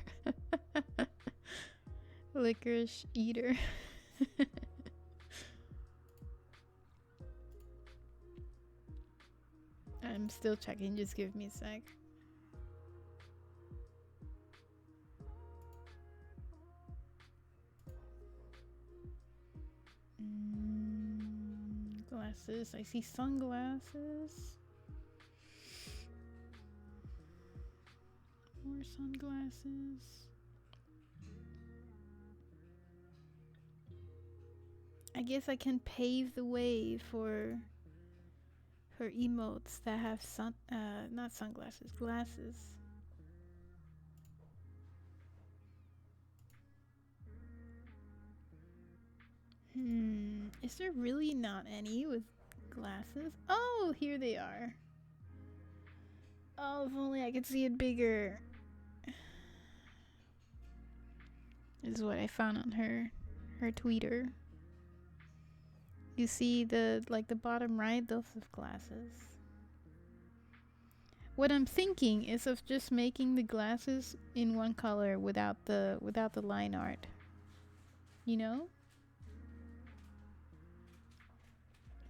Licorice eater. I'm still checking, just give me a sec. Glasses. I see sunglasses. More sunglasses. I guess I can pave the way for her emotes that have not sunglasses, glasses. Is there really not any with glasses? Oh, here they are. Oh, if only I could see it bigger. This is what I found on her tweeter. You see the bottom right, those have glasses. What I'm thinking is of just making the glasses in one color without the line art. You know?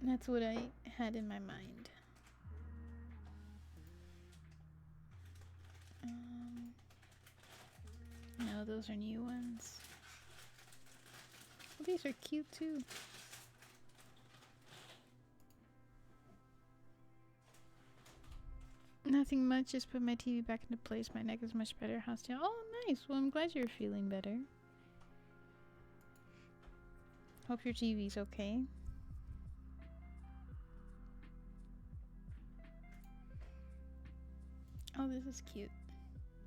That's what I had in my mind. No, those are new ones. Well, these are cute too. Nothing much, just put my TV back into place. My neck is much better. How's it? Oh, nice. Well, I'm glad you're feeling better. Hope your TV's okay. Oh, this is cute.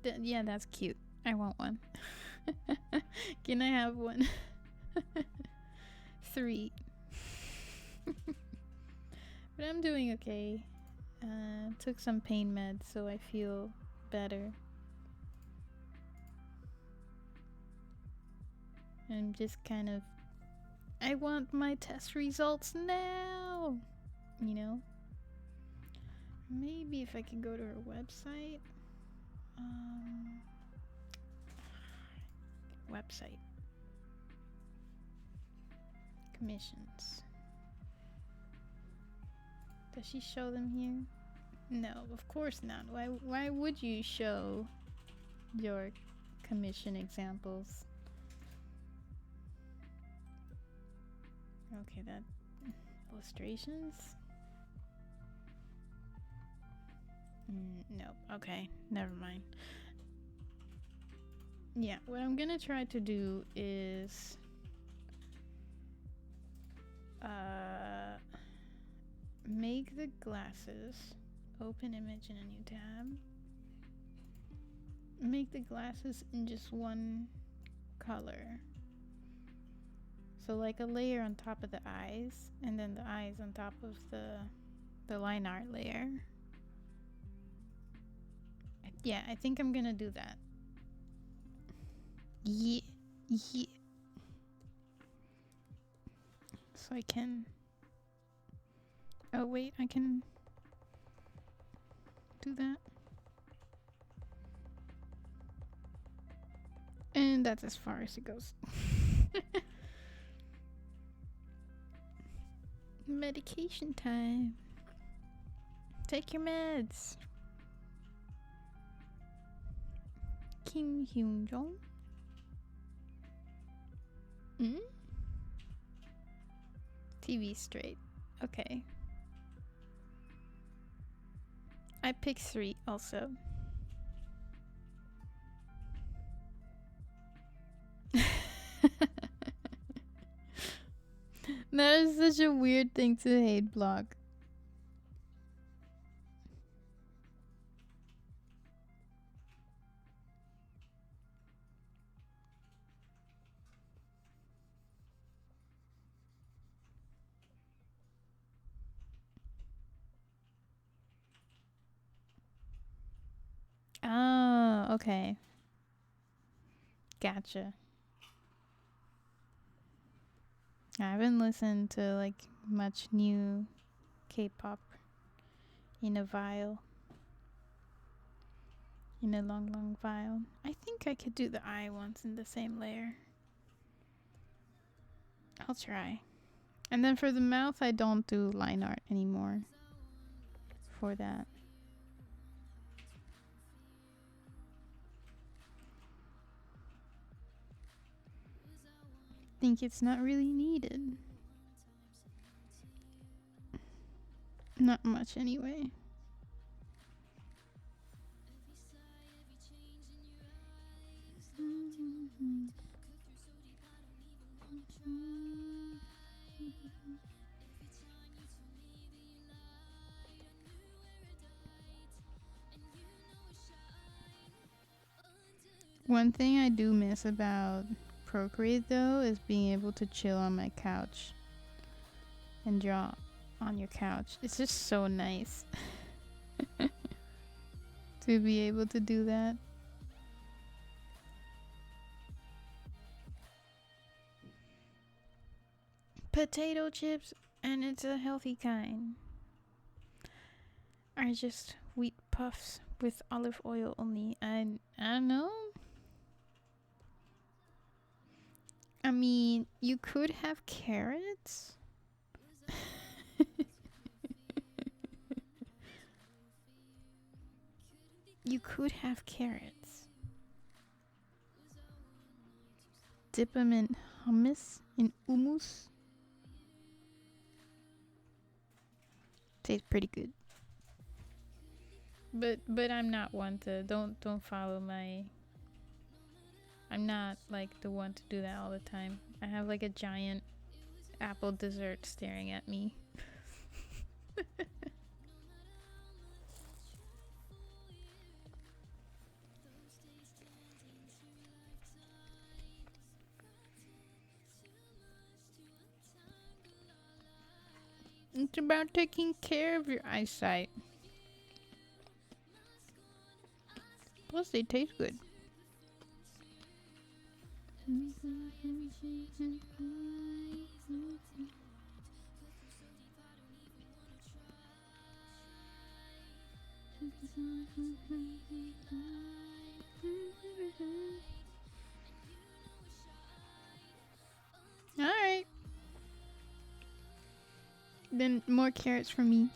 Yeah, that's cute. I want one. Can I have one? 3. But I'm doing okay. Took some pain meds, so I feel better. I'm just kind of... I want my test results now! You know? Maybe if I can go to her website. Website. Commissions. Does she show them here? No, of course not. Why would you show your commission examples? Okay, that illustrations? Nope. Okay, never mind. Yeah, what I'm gonna try to do is make the glasses, open image in a new tab, make the glasses in just one color, so like a layer on top of the eyes, and then the eyes on top of the line art layer. Yeah, I think I'm gonna do that. Yeah. So I can... Oh wait, I can do that. And that's as far as it goes. Medication time. Take your meds. Kim Hyun Jong. Mm? TV straight. Okay. I picked 3 also. That is such a weird thing to hate block. Oh, okay. Gotcha. I haven't listened to like much new K-pop in a while. In a long, long while. I think I could do the eye ones in the same layer. I'll try. And then for the mouth, I don't do line art anymore for that. Think it's not really needed. Not much anyway. One thing I do miss about Procreate though is being able to chill on my couch and draw on your couch. It's just so nice to be able to do that. Potato chips, and it's a healthy kind, are just wheat puffs with olive oil only. I don't know. I mean, you could have carrots. You could have carrots. Dip them in hummus, in hummus. Tastes pretty good. But I'm not one to don't follow my. I'm not like the one to do that all the time. I have like a giant apple dessert staring at me. It's about taking care of your eyesight. Plus, they taste good. Alright. Then more carrots for me.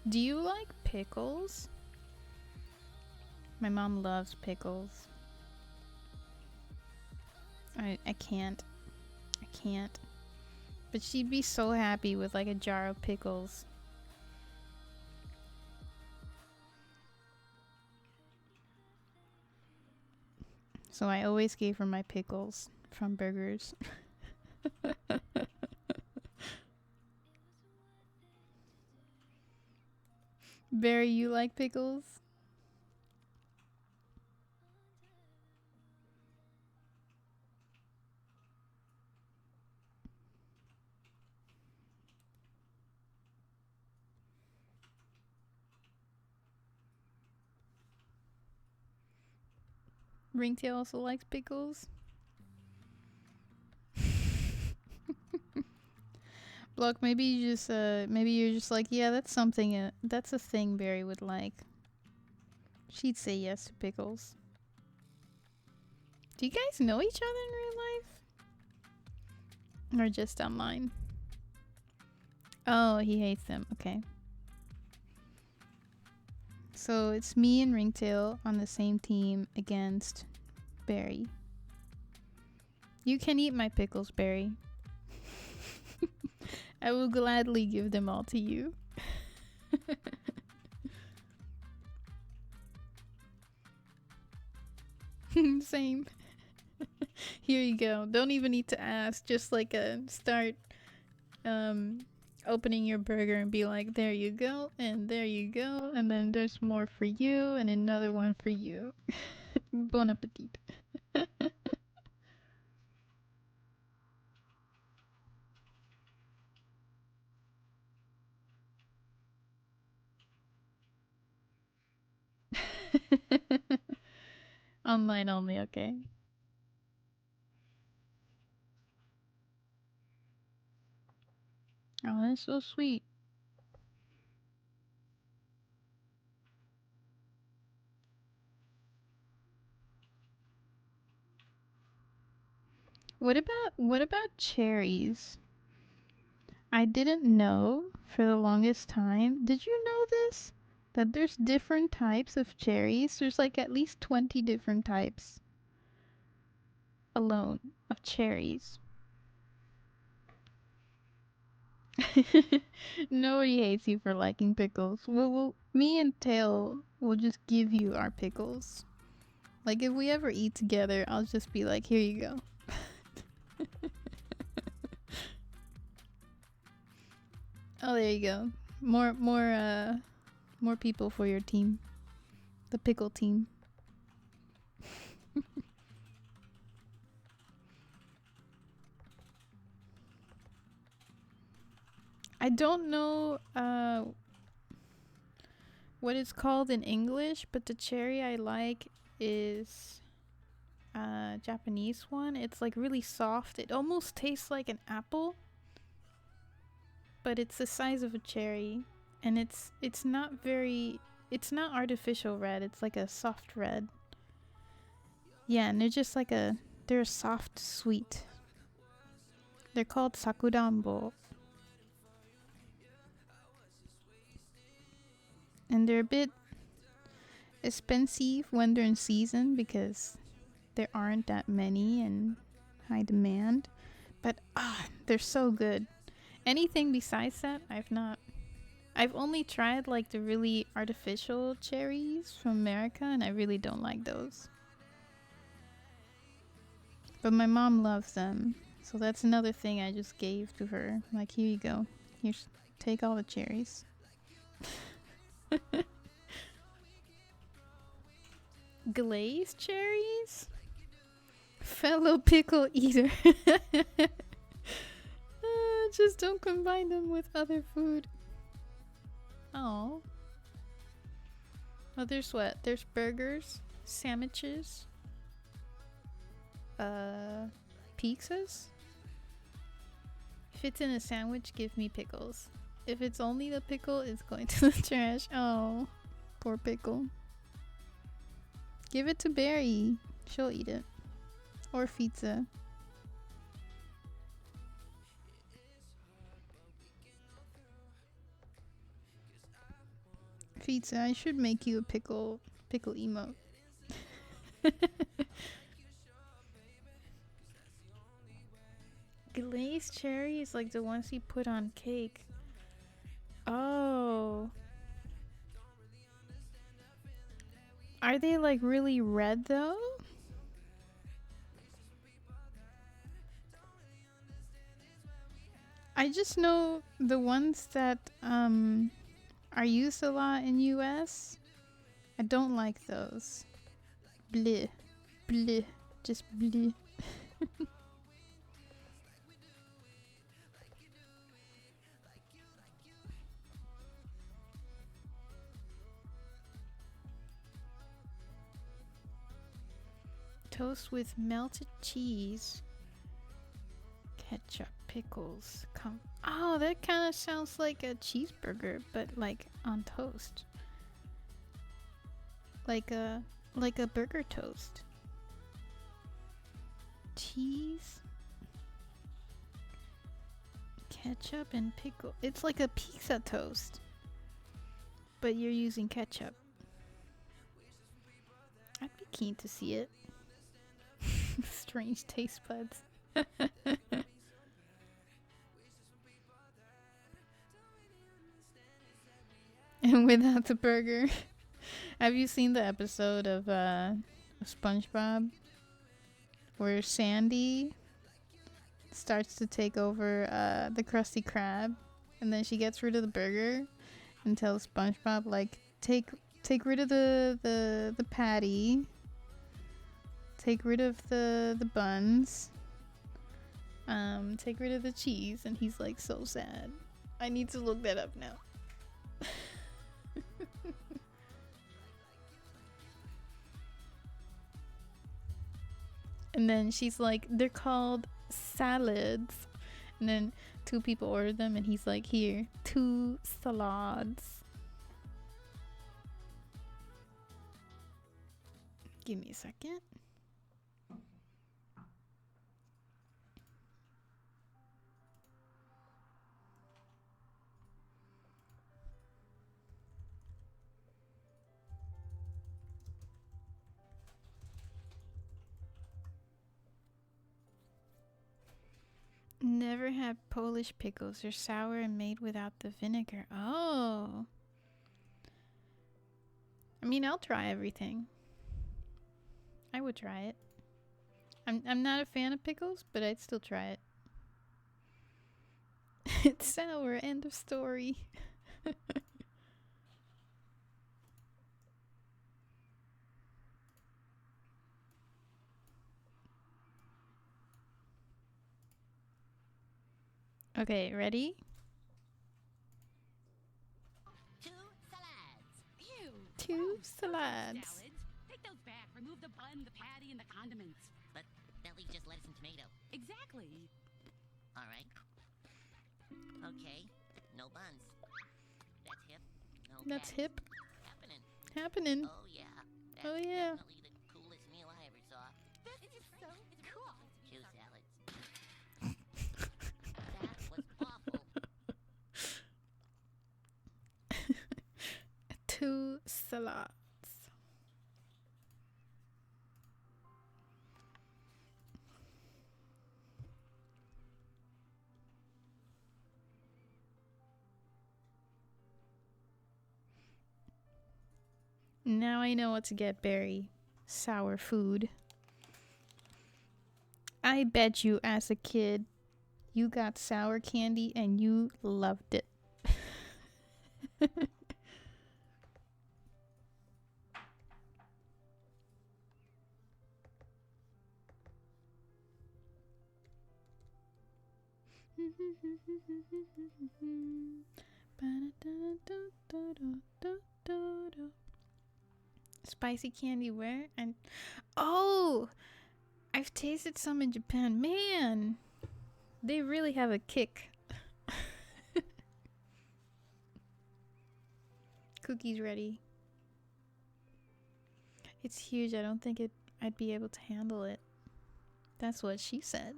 Do you like pickles? My mom loves pickles. I can't. I can't. But she'd be so happy with like a jar of pickles. So I always gave her my pickles from burgers. Barry, you like pickles? Ringtail also likes pickles. Look, maybe you just maybe you're just like, yeah, that's something that's a thing Barry would like. She'd say yes to pickles. Do you guys know each other in real life? Or just online? Oh, he hates them. Okay. So it's me and Ringtail on the same team against Barry. You can eat my pickles, Barry. I will gladly give them all to you. Same. Here you go. Don't even need to ask. Just like start opening your burger and be like, there you go, and there you go, and then there's more for you, and another one for you. Bon appetit. Online only, okay. Oh, that's so sweet. What about cherries? I didn't know for the longest time. Did you know this? That there's different types of cherries. There's like at least 20 different types alone of cherries. Nobody hates you for liking pickles. Me and Tail will just give you our pickles. Like if we ever eat together, I'll just be like, here you go. Oh, there you go. More people for your team. The pickle team. I don't know what it's called in English, but the cherry I like is Japanese one. It's like really soft. It almost tastes like an apple, but it's the size of a cherry, and it's not artificial red. It's like a soft red. Yeah, and they're soft sweet. They're called sakurambo. And they're a bit expensive when they're in season because there aren't that many and high demand. But they're so good. Anything besides that, I've only tried like the really artificial cherries from America, and I really don't like those. But my mom loves them, so that's another thing I just gave to her. Like, here you go. Here's take all the cherries. Glazed cherries? Fellow pickle eater. Just don't combine them with other food. Oh. Oh, there's what? There's burgers, sandwiches, pizzas. If it's in a sandwich, give me pickles. If it's only the pickle, it's going to the trash. Oh, poor pickle. Give it to Barry. She'll eat it. Or pizza. Pizza, I should make you a pickle emote. Glazed cherries, like the ones you put on cake. Oh. Are they like really red though? I just know the ones that are used a lot in US. I don't like those. Bleh. Bleh. Just bleh. Toast with melted cheese. Ketchup, pickles. Oh, that kind of sounds like a cheeseburger, but like on toast. Like a burger toast. Cheese. Ketchup and pickle. It's like a pizza toast, but you're using ketchup. I'd be keen to see it. Strange taste buds. And without the burger. Have you seen the episode of SpongeBob where Sandy starts to take over the Krusty Krab, and then she gets rid of the burger and tells SpongeBob, like, take rid of the patty, take rid of the buns, take rid of the cheese, and he's like so sad. I need to look that up now. And then she's like, they're called salads. And then 2 people order them, and he's like, here, 2 salads. Give me a second. Never had Polish pickles. They're sour and made without the vinegar. Oh. I mean, I'll try everything. I would try it. I'm not a fan of pickles, but I'd still try it. It's sour. End of story. Okay, ready? 2 salads. Ew. 2 salads. Salads. Take those back. Remove the bun, the patty, and the condiments. But they'll leave just lettuce and tomato. Exactly. All right. Okay. No buns. That's hip. No That's patties. hip. Happening. Happening. Oh yeah. That's Oh, yeah. definitely the coolest meal I ever saw. This is so cool. 2 salads. That was awful. 2 salads. Now I know what to get, Barry. Sour food. I bet you as a kid, you got sour candy and you loved it. Spicy candy where? And oh, I've tasted some in Japan. Man, they really have a kick. Cookies ready. It's huge. I don't think I'd be able to handle it. That's what she said.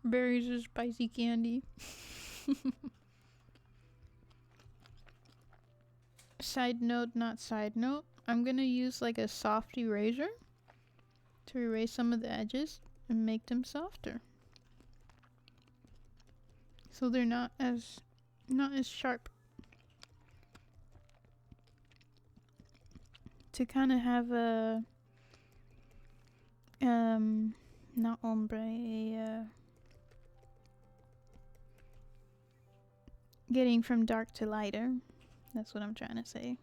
Berries are spicy candy. Side note, not side note. I'm gonna use like a soft eraser to erase some of the edges and make them softer, so they're not as sharp. To kind of have a not ombre, getting from dark to lighter. That's what I'm trying to say.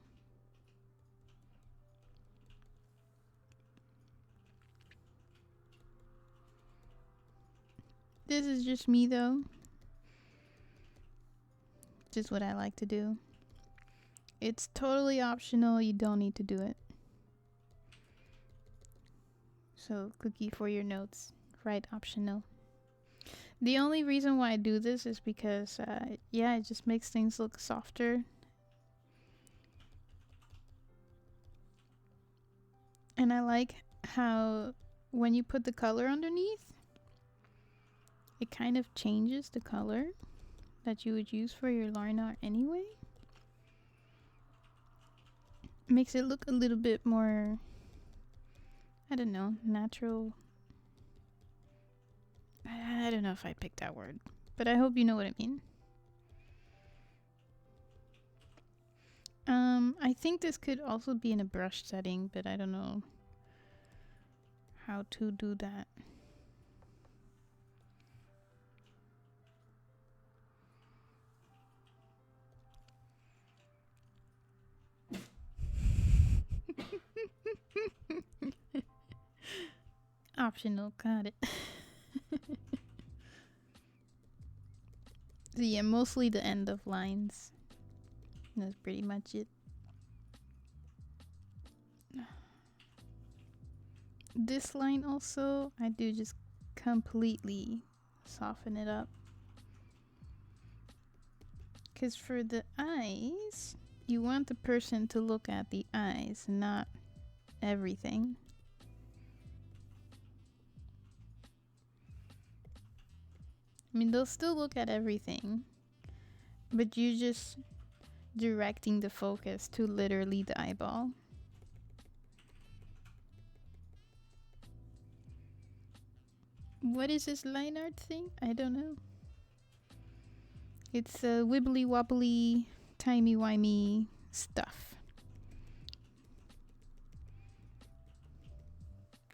This is just me though. Just what I like to do. It's totally optional. You don't need to do it. So, Cookie, for your notes, write optional. The only reason why I do this is because, yeah, it just makes things look softer. And I like how when you put the color underneath, it kind of changes the color that you would use for your line art anyway. Makes it look a little bit more, I don't know, natural. I don't know if I picked that word, but I hope you know what I mean. I think this could also be in a brush setting, but I don't know how to do that. Optional, got it. So yeah, mostly the end of lines. That's pretty much it. This line also, I do just completely soften it up. Because for the eyes, you want the person to look at the eyes, not everything. I mean, they'll still look at everything, but you're just directing the focus to literally the eyeball. What is this line art thing? I don't know. It's wibbly wobbly, timey wimey stuff.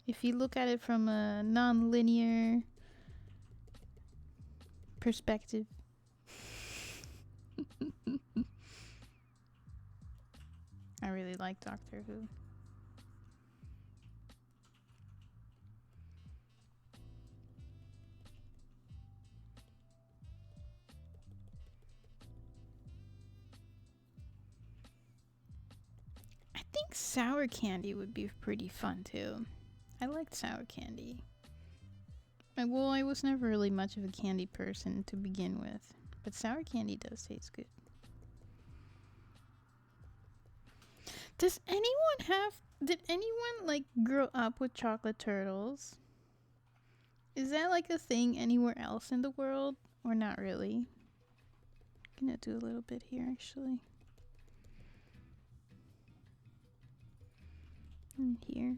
If you look at it from a non-linear perspective, I really like Doctor Who. I think sour candy would be pretty fun too. I liked sour candy. Well, I was never really much of a candy person to begin with, but sour candy does taste good. Did anyone like grow up with chocolate turtles? Is that like a thing anywhere else in the world or not really? I'm gonna do a little bit here actually. And here.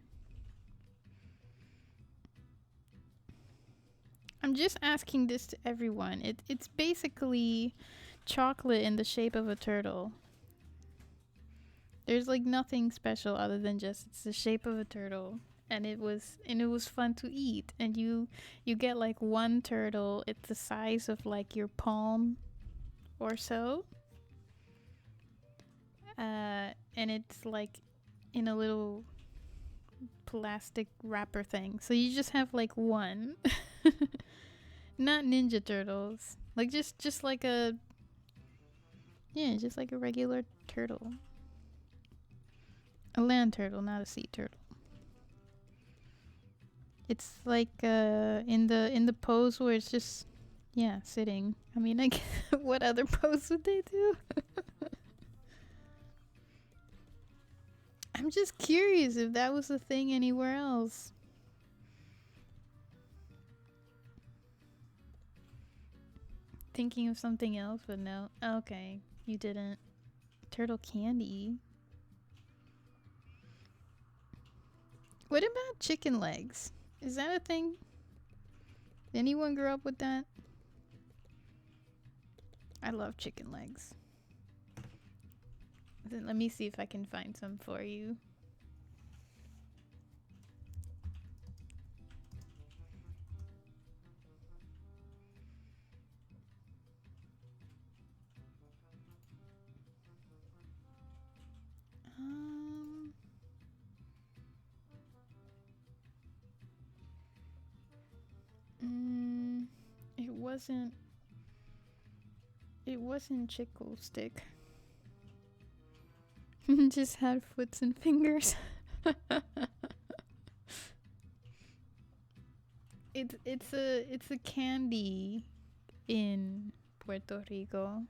I'm just asking this to everyone. It's basically chocolate in the shape of a turtle. There's like nothing special other than just it's the shape of a turtle, and it was fun to eat. And you get like one turtle. It's the size of like your palm or so. And it's like in a little plastic wrapper thing. So you just have like one. Not Ninja Turtles. Like just like a just like a regular turtle. A land turtle, not a sea turtle. It's like in the pose where it's just sitting. I mean, like what other pose would they do? I'm just curious if that was a thing anywhere else. Thinking of something else, but no. Okay, you didn't. Turtle candy. What about chicken legs? Is that a thing? Did anyone grow up with that? I love chicken legs. Then let me see if I can find some for you. It wasn't chickle stick. Just had foots and fingers. it's a candy in Puerto Rico.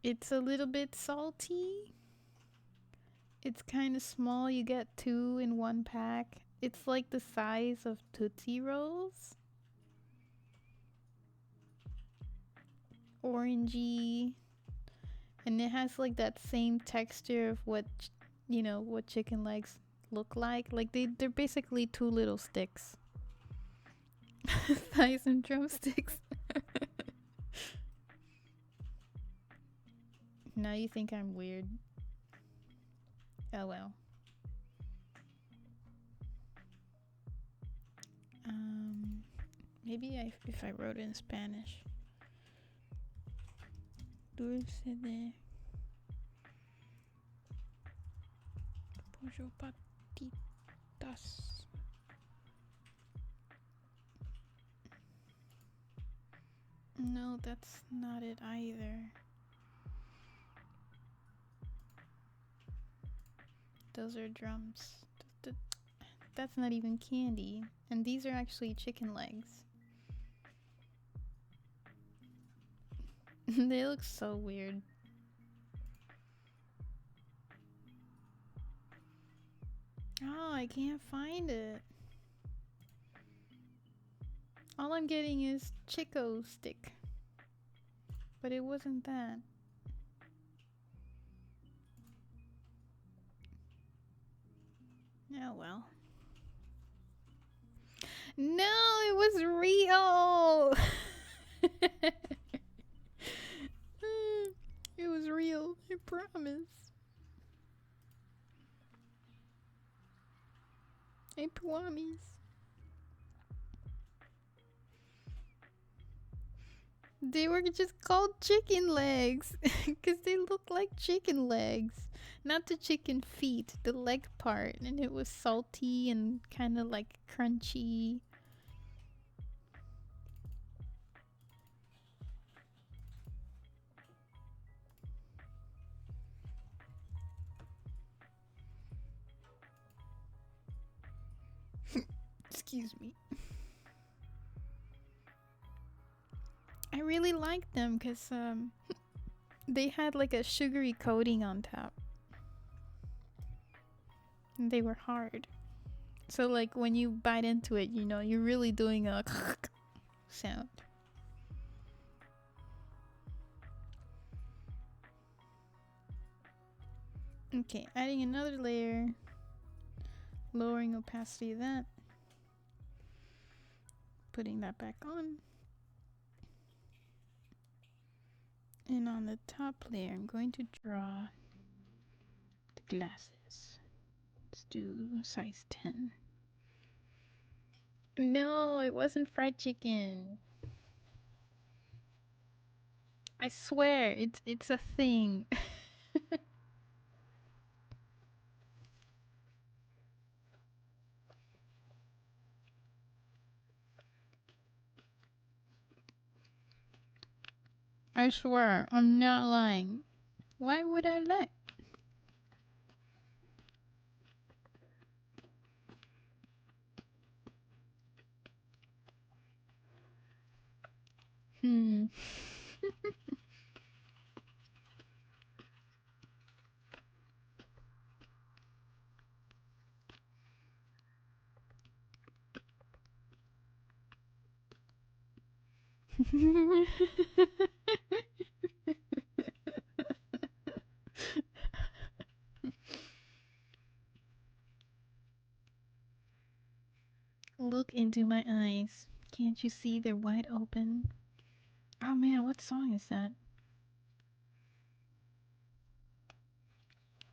It's a little bit salty. It's kind of small. You get 2 in one pack. It's like the size of Tootsie Rolls. Orangey. And it has like that same texture of what, what chicken legs look like. Like they're basically 2 little sticks. Thighs and drumsticks. Now you think I'm weird. Oh well. Maybe if I wrote it in Spanish. Dulce de pollo patitas. No, that's not it either. Those are drums. That's not even candy. And these are actually chicken legs. They look so weird. Oh, I can't find it. All I'm getting is Chico stick. But it wasn't that. Oh well. No, it was real. It was real, I promise. I promise. They were just called chicken legs because they look like chicken legs. Not the chicken feet, the leg part. And it was salty and kind of like crunchy. Excuse me. I really liked them because they had like a sugary coating on top. And they were hard. So like when you bite into it, you're really doing a sound. Okay, adding another layer. Lowering opacity of that. Putting that back on. And on the top layer, I'm going to draw the glasses. Let's do size 10. No, it wasn't fried chicken. I swear, it's a thing. I swear, I'm not lying. Why would I lie? Look into my eyes. Can't you see they're wide open? Oh man, what song is that?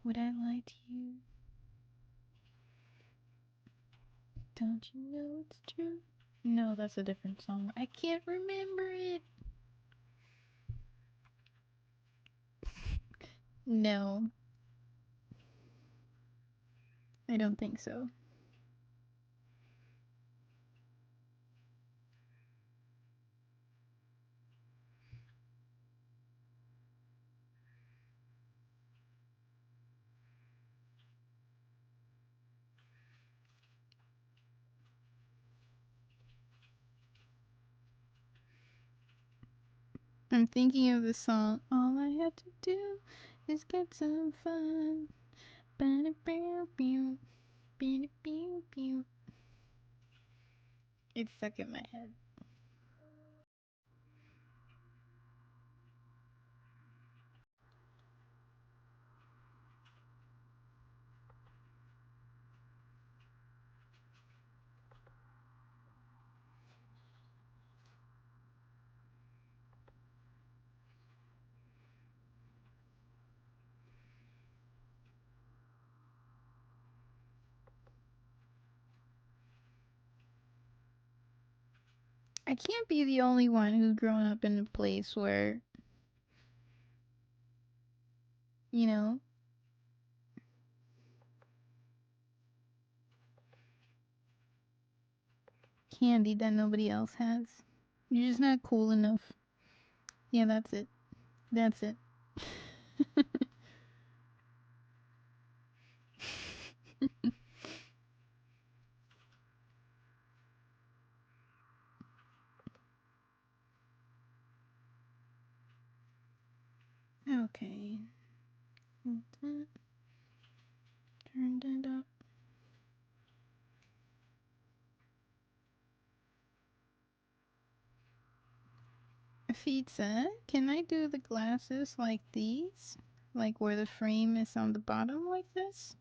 Would I lie to you? Don't you know it's true? No, that's a different song. I can't remember it. No. I don't think so. I'm thinking of the song. All I have to do is get some fun. It's stuck in my head. I can't be the only one who's grown up in a place where, you know, candy that nobody else has. You're just not cool enough. Yeah, that's it. That's it. Okay. Turn that up. Pizza, can I do the glasses like these? Like where the frame is on the bottom like this?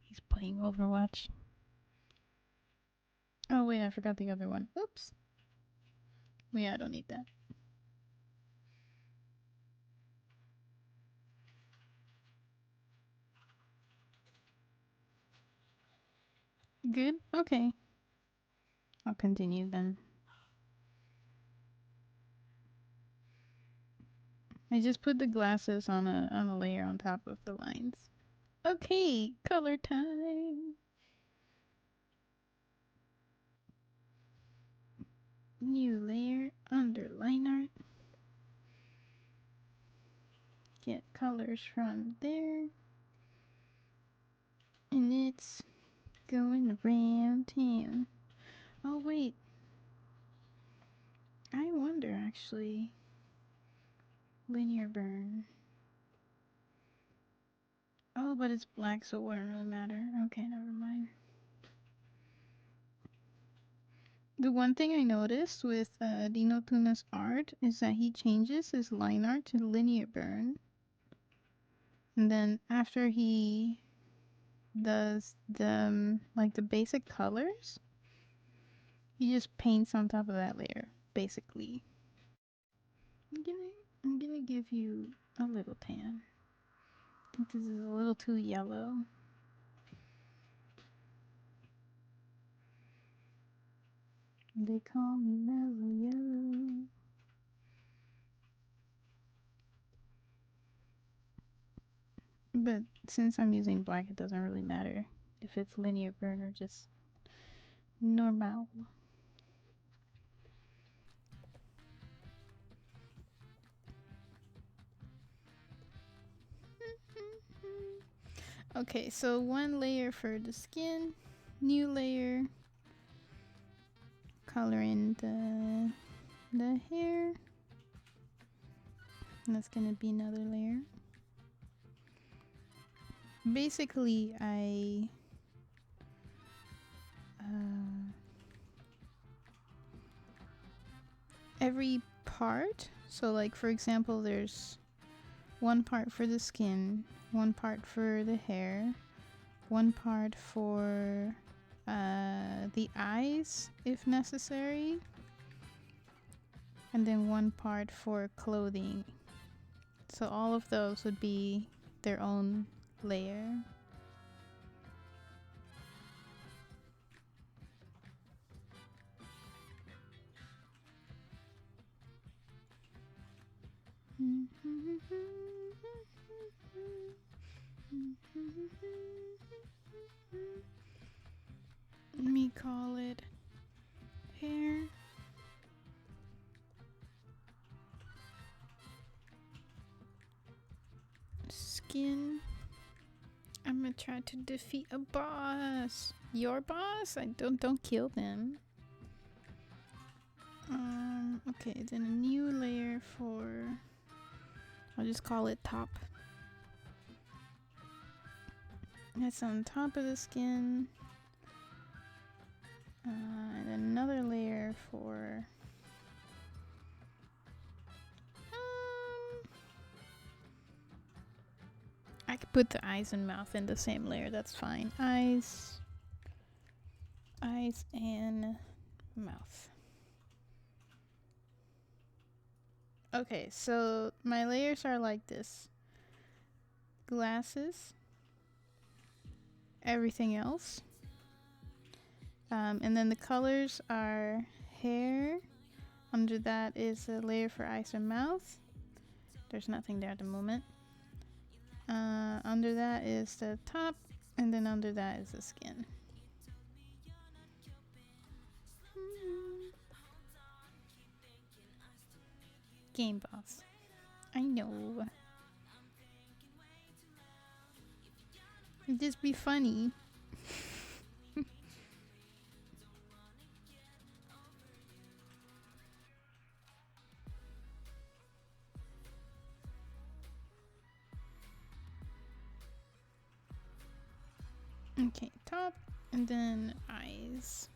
He's playing Overwatch. Oh wait, I forgot the other one. Oops. Yeah, I don't need that. Good? Okay. I'll continue then. I just put the glasses on a layer on top of the lines. Okay, color time. New layer, underline art. Get colors from there. And it's going around town. Oh wait. I wonder actually. Linear burn. Oh, but it's black, so it wouldn't really matter. Okay, never mind. The one thing I noticed with Dino Tuna's art is that he changes his line art to linear burn. And then after he does the like the basic colors, he just paints on top of that layer, basically. I'm gonna give you a little tan. I think this is a little too yellow. They call me mellow yellow. But since I'm using black, it doesn't really matter if it's linear burn or just normal. Okay, so one layer for the skin, new layer, color in the hair. And that's gonna be another layer. Basically, every part, so like for example, there's one part for the skin, one part for the hair, one part for the eyes if necessary, and then one part for clothing. So all of those would be their own layer. Let me call it hair. gonna try to defeat a boss. Your boss? I don't kill them. Okay, then a new layer for, I'll just call it top. That's on top of the skin. And another layer for I could put the eyes and mouth in the same layer, that's fine. Eyes and mouth. Okay, so my layers are like this. Glasses, everything else. And then the colors are hair. Under that is a layer for eyes and mouth. There's nothing there at the moment. Under that is the top, and then under that is the skin. Game boss. I know. It'd just be funny. Okay, top, and then eyes.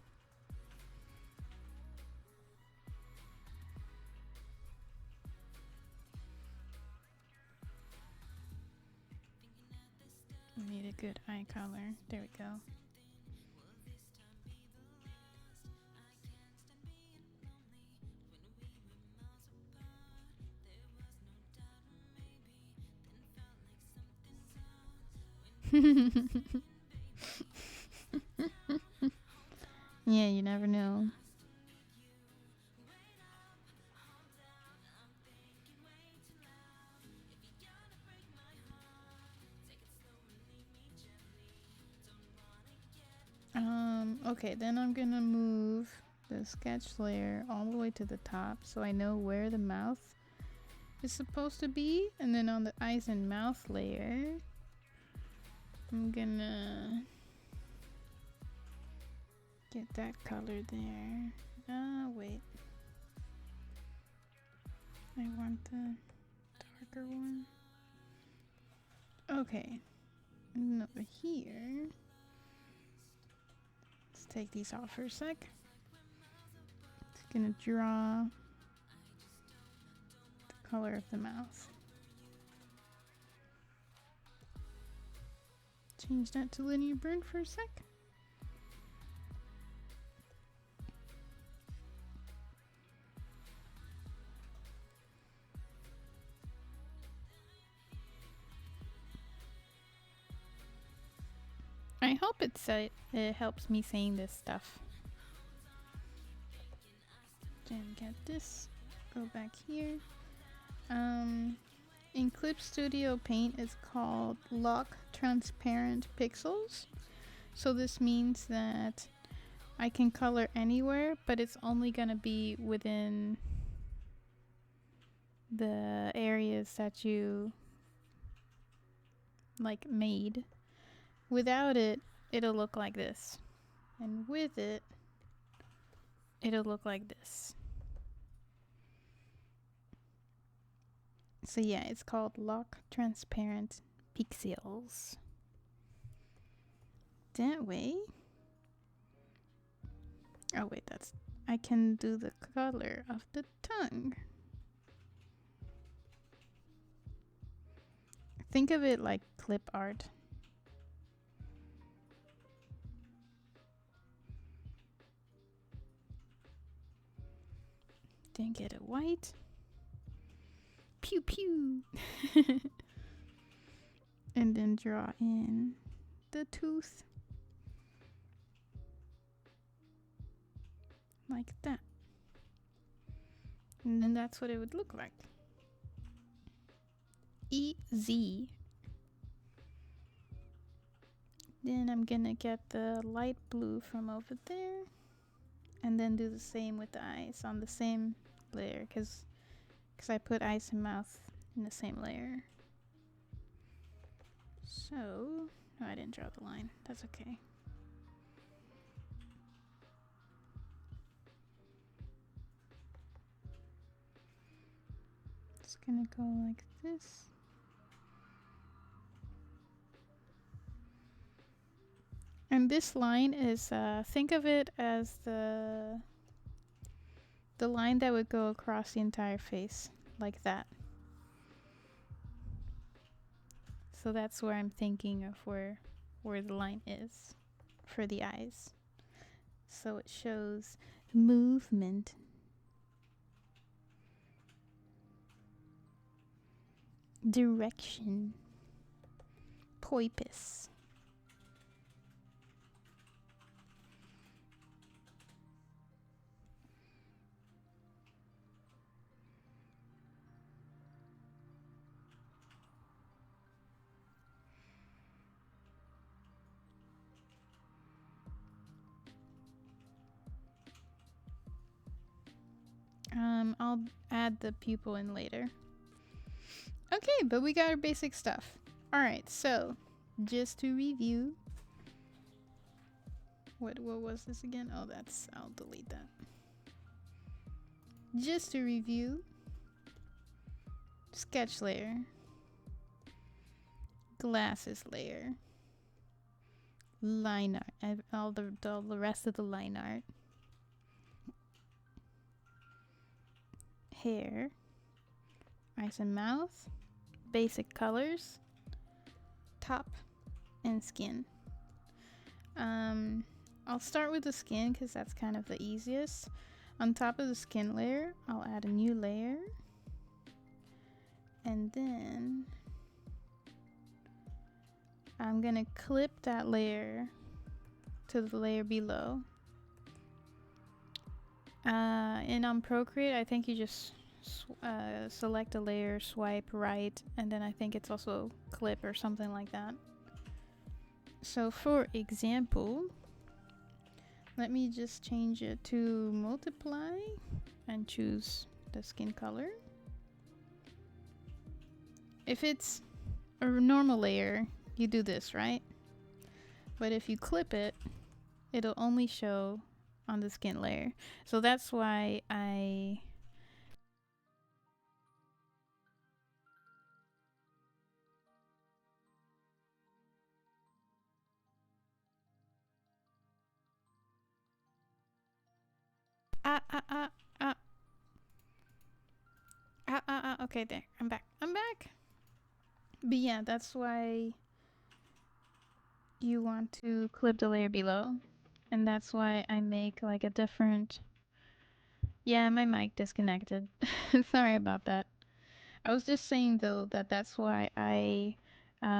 We need a good eye color. There we go. Yeah, you never know. Okay, then I'm gonna move the sketch layer all the way to the top so I know where the mouth is supposed to be, and then on the eyes and mouth layer I'm gonna get that color there. Wait. I want the darker one. Okay. And over here, let's take these off for a sec. It's gonna draw the color of the mouth. Change that to linear burn for a sec. I hope it helps me saying this stuff. Then get this. Go back here. In Clip Studio Paint, it's called Lock Transparent Pixels. So this means that I can color anywhere, but it's only gonna be within the areas that you like made. Without it, it'll look like this. And with it, it'll look like this. So yeah, it's called Lock Transparent Pixels. That way. Oh wait, I can do the color of the tongue. Think of it like clip art. Then get it white. Pew pew. And then draw in the tooth. Like that. And then that's what it would look like. Easy. Then I'm gonna get the light blue from over there. And then do the same with the eyes on the same layer, because I put eyes and mouth in the same layer. So Oh, I didn't draw the line. That's okay. It's gonna go like this. And this line is, think of it as the line that would go across the entire face, like that. So that's where I'm thinking of where the line is for the eyes. So it shows movement. Direction. Poipus. I'll add the pupil in later. Okay, but we got our basic stuff. Alright, so just to review. What was this again? Oh, I'll delete that. Just to review. Sketch layer. Glasses layer. Line art. All the rest of the line art. Hair. Eyes and mouth. Basic colors. Top and skin. I'll start with the skin because that's kind of the easiest. On top of the skin layer, I'll add a new layer. And then I'm gonna clip that layer to the layer below. And on Procreate, I think you just select a layer, swipe right, and then I think it's also clip or something like that. So for example, let me just change it to multiply and choose the skin color. If it's a normal layer, you do this, right? But if you clip it, it'll only show on the skin layer. So that's why I okay, there. I'm back. But yeah, that's why you want to clip the layer below. And that's why I make like a different... Yeah, my mic disconnected. Sorry about that. I was just saying though that that's why I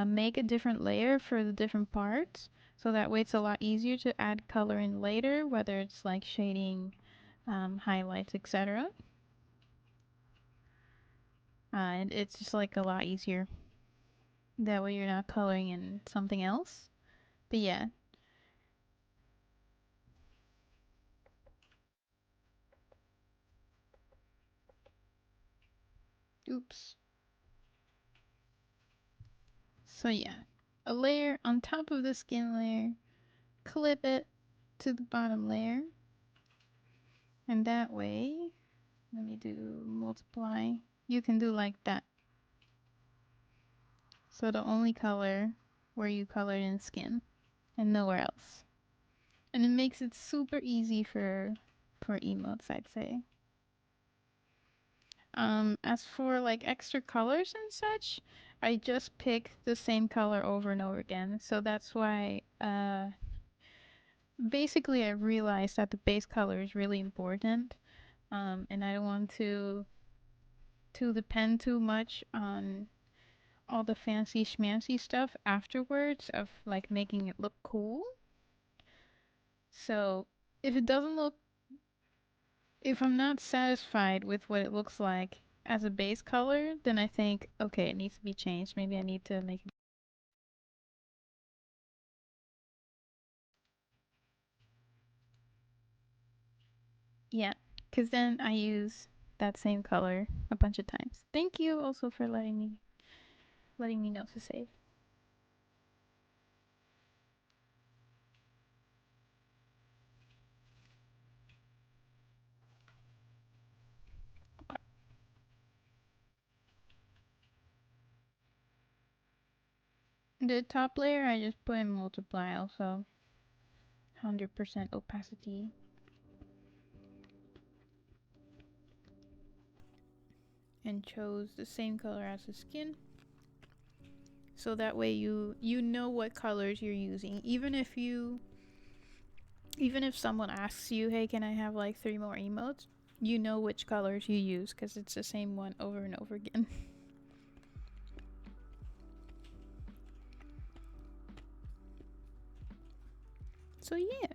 make a different layer for the different parts. So that way it's a lot easier to add color in later, whether it's like shading, highlights, etc. And it's just like a lot easier. That way you're not coloring in something else. But yeah. Oops. So yeah. A layer on top of the skin layer. Clip it to the bottom layer. And that way, let me do multiply. You can do like that. So the only color where you colored in skin and nowhere else. And it makes it super easy for emotes, I'd say. As for like extra colors and such, I just pick the same color over and over again. So that's why basically I realized that the base color is really important. And I don't want to depend too much on all the fancy schmancy stuff afterwards of like making it look cool. So if it doesn't look, if I'm not satisfied with what it looks like as a base color, then I think, okay, it needs to be changed. Maybe I need to make it. Yeah, because then I use that same color a bunch of times. Thank you also for letting me know to save. The top layer I just put in multiply also. 100% opacity. And chose the same color as the skin. So that way you know what colors you're using. Even if someone asks you, hey, can I have like 3 more emotes? You know which colors you use because it's the same one over and over again. So yeah.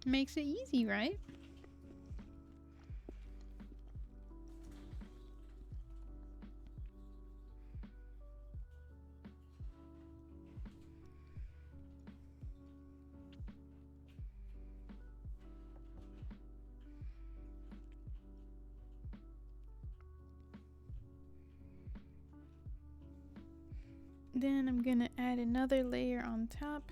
Makes it easy, right? Then I'm gonna add another layer on top.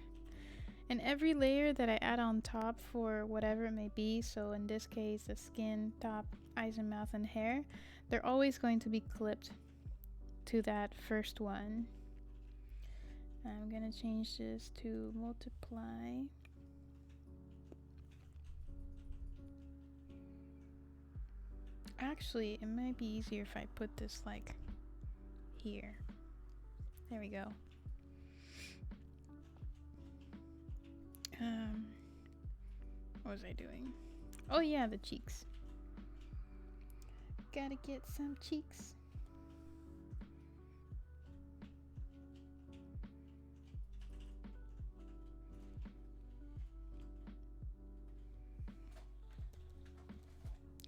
And every layer that I add on top for whatever it may be, so in this case the skin, top, eyes and mouth and hair, they're always going to be clipped to that first one. I'm gonna change this to multiply. Actually, it might be easier if I put this like here. There we go. What was I doing? Oh yeah, the cheeks. Gotta get some cheeks.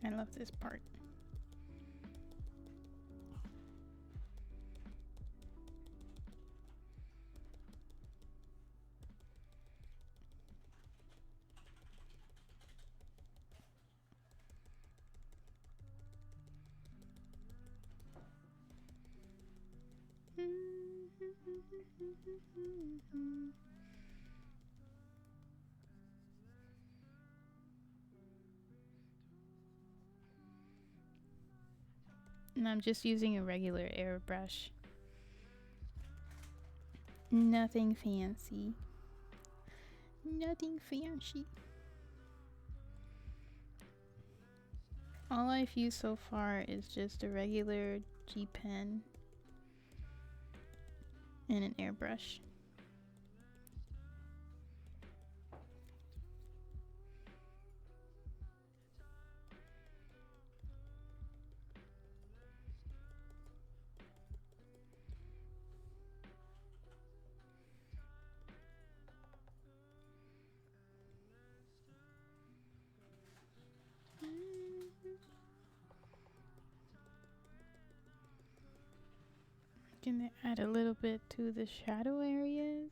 I love this part. And I'm just using a regular airbrush. Nothing fancy. Nothing fancy. All I've used so far is just a regular G pen and an airbrush. Gonna add a little bit to the shadow areas.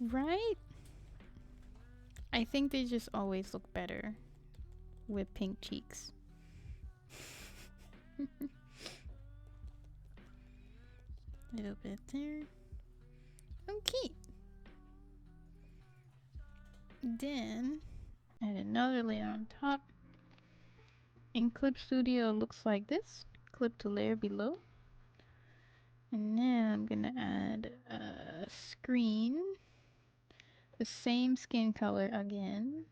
Right? I think they just always look better with pink cheeks. Little bit there. Okay. Then add another layer on top. In Clip Studio, it looks like this. Clip to layer below. And then I'm gonna add a screen. The same skin color again.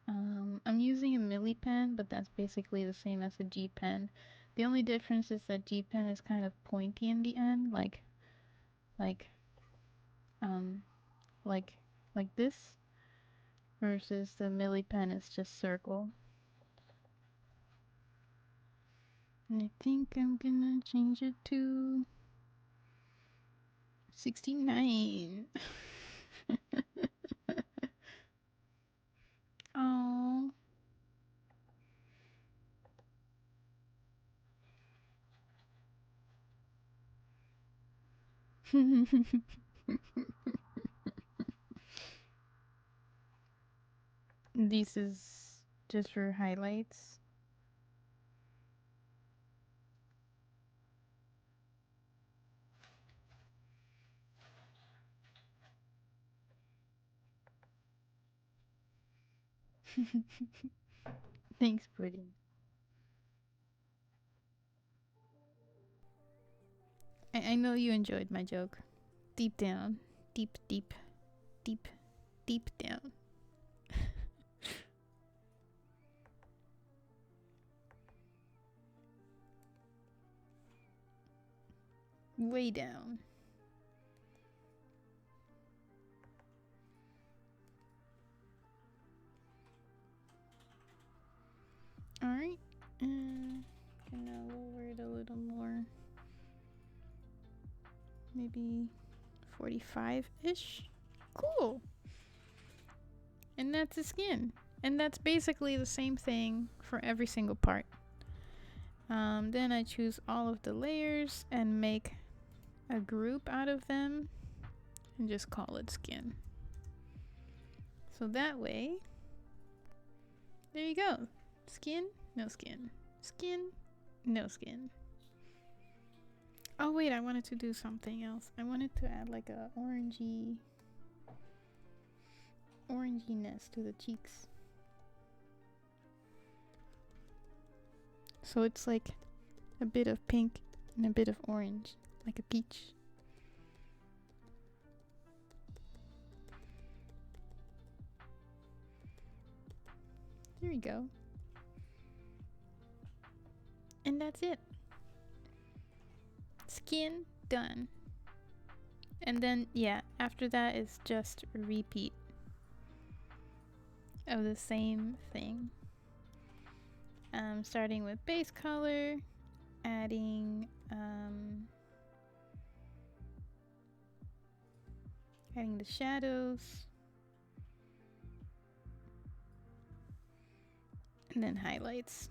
I'm using a Milli pen, but that's basically the same as a G pen. The only difference is that G pen is kind of pointy in the end, like this, versus the Milli pen is just circle. And I think I'm gonna change it to 69. Oh. This is just for highlights. Thanks, Pudding. I know you enjoyed my joke. Deep down. Deep, deep, deep, deep down. Way down. Alright. Gonna lower it a little more. Maybe 45-ish. Cool. And that's the skin. And that's basically the same thing for every single part. Then I choose all of the layers and make a group out of them and just call it skin. So that way, there you go. Skin, no skin. Skin, no skin. Oh wait, I wanted to do something else. I wanted to add like a oranginess to the cheeks. So it's like a bit of pink and a bit of orange, like a peach. There you go. And that's it. Skin done. And then, yeah, after that is just a repeat of the same thing. Starting with base color, adding the shadows, and then highlights.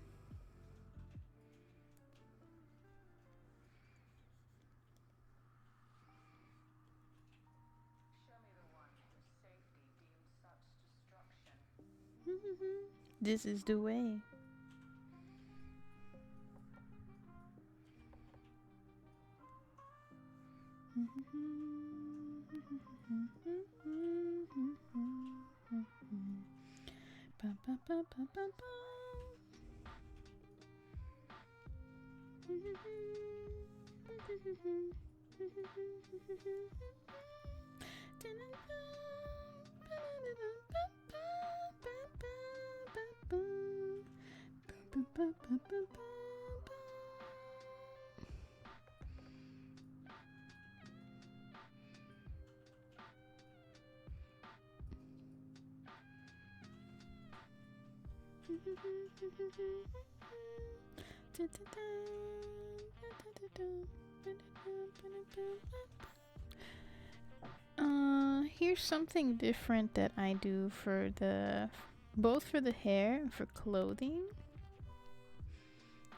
This is the way. Here's something different that I do for both for the hair and for clothing.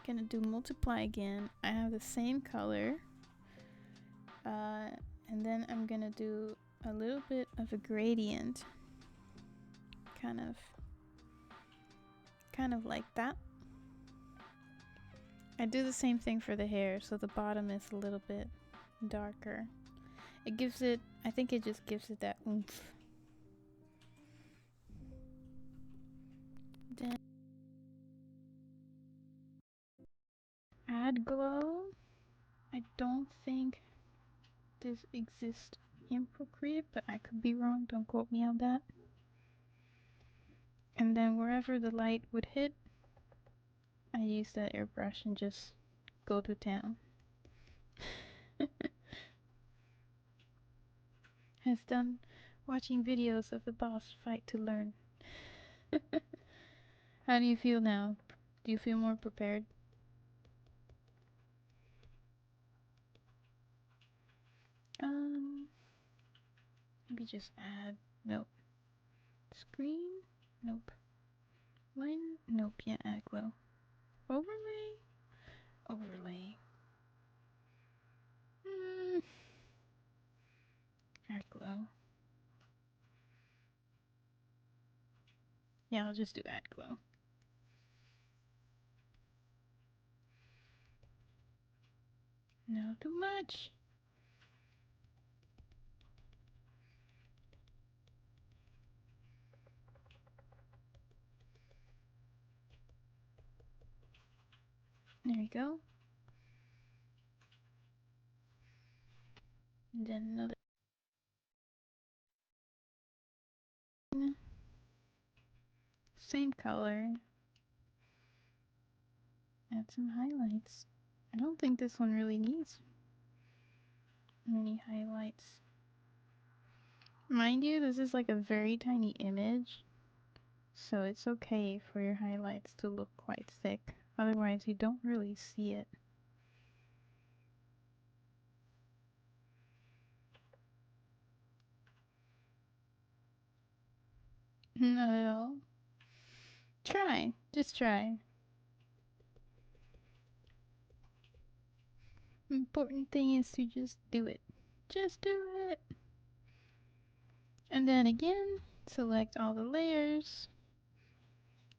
Gonna do multiply again. I have the same color, and then I'm gonna do a little bit of a gradient, kind of like that. I do the same thing for the hair, so the bottom is a little bit darker. It gives it, I think it just gives it that oomph. Then add glow. I don't think this exists in Procreate, but I could be wrong, don't quote me on that. And then wherever the light would hit, I use that airbrush and just go to town. Has done watching videos of the boss fight to learn. How do you feel now? Do you feel more prepared? Maybe just add, nope. Screen, nope. Line, nope, yeah, add glow. Overlay, overlay. Add glow. Yeah, I'll just do add glow. No, too much. There you go. And then another. Same color. Add some highlights. I don't think this one really needs many highlights. Mind you, this is like a very tiny image, so it's okay for your highlights to look quite thick. Otherwise, you don't really see it. Not at all. Try. Just try. Important thing is to just do it. Just do it. And then again, select all the layers.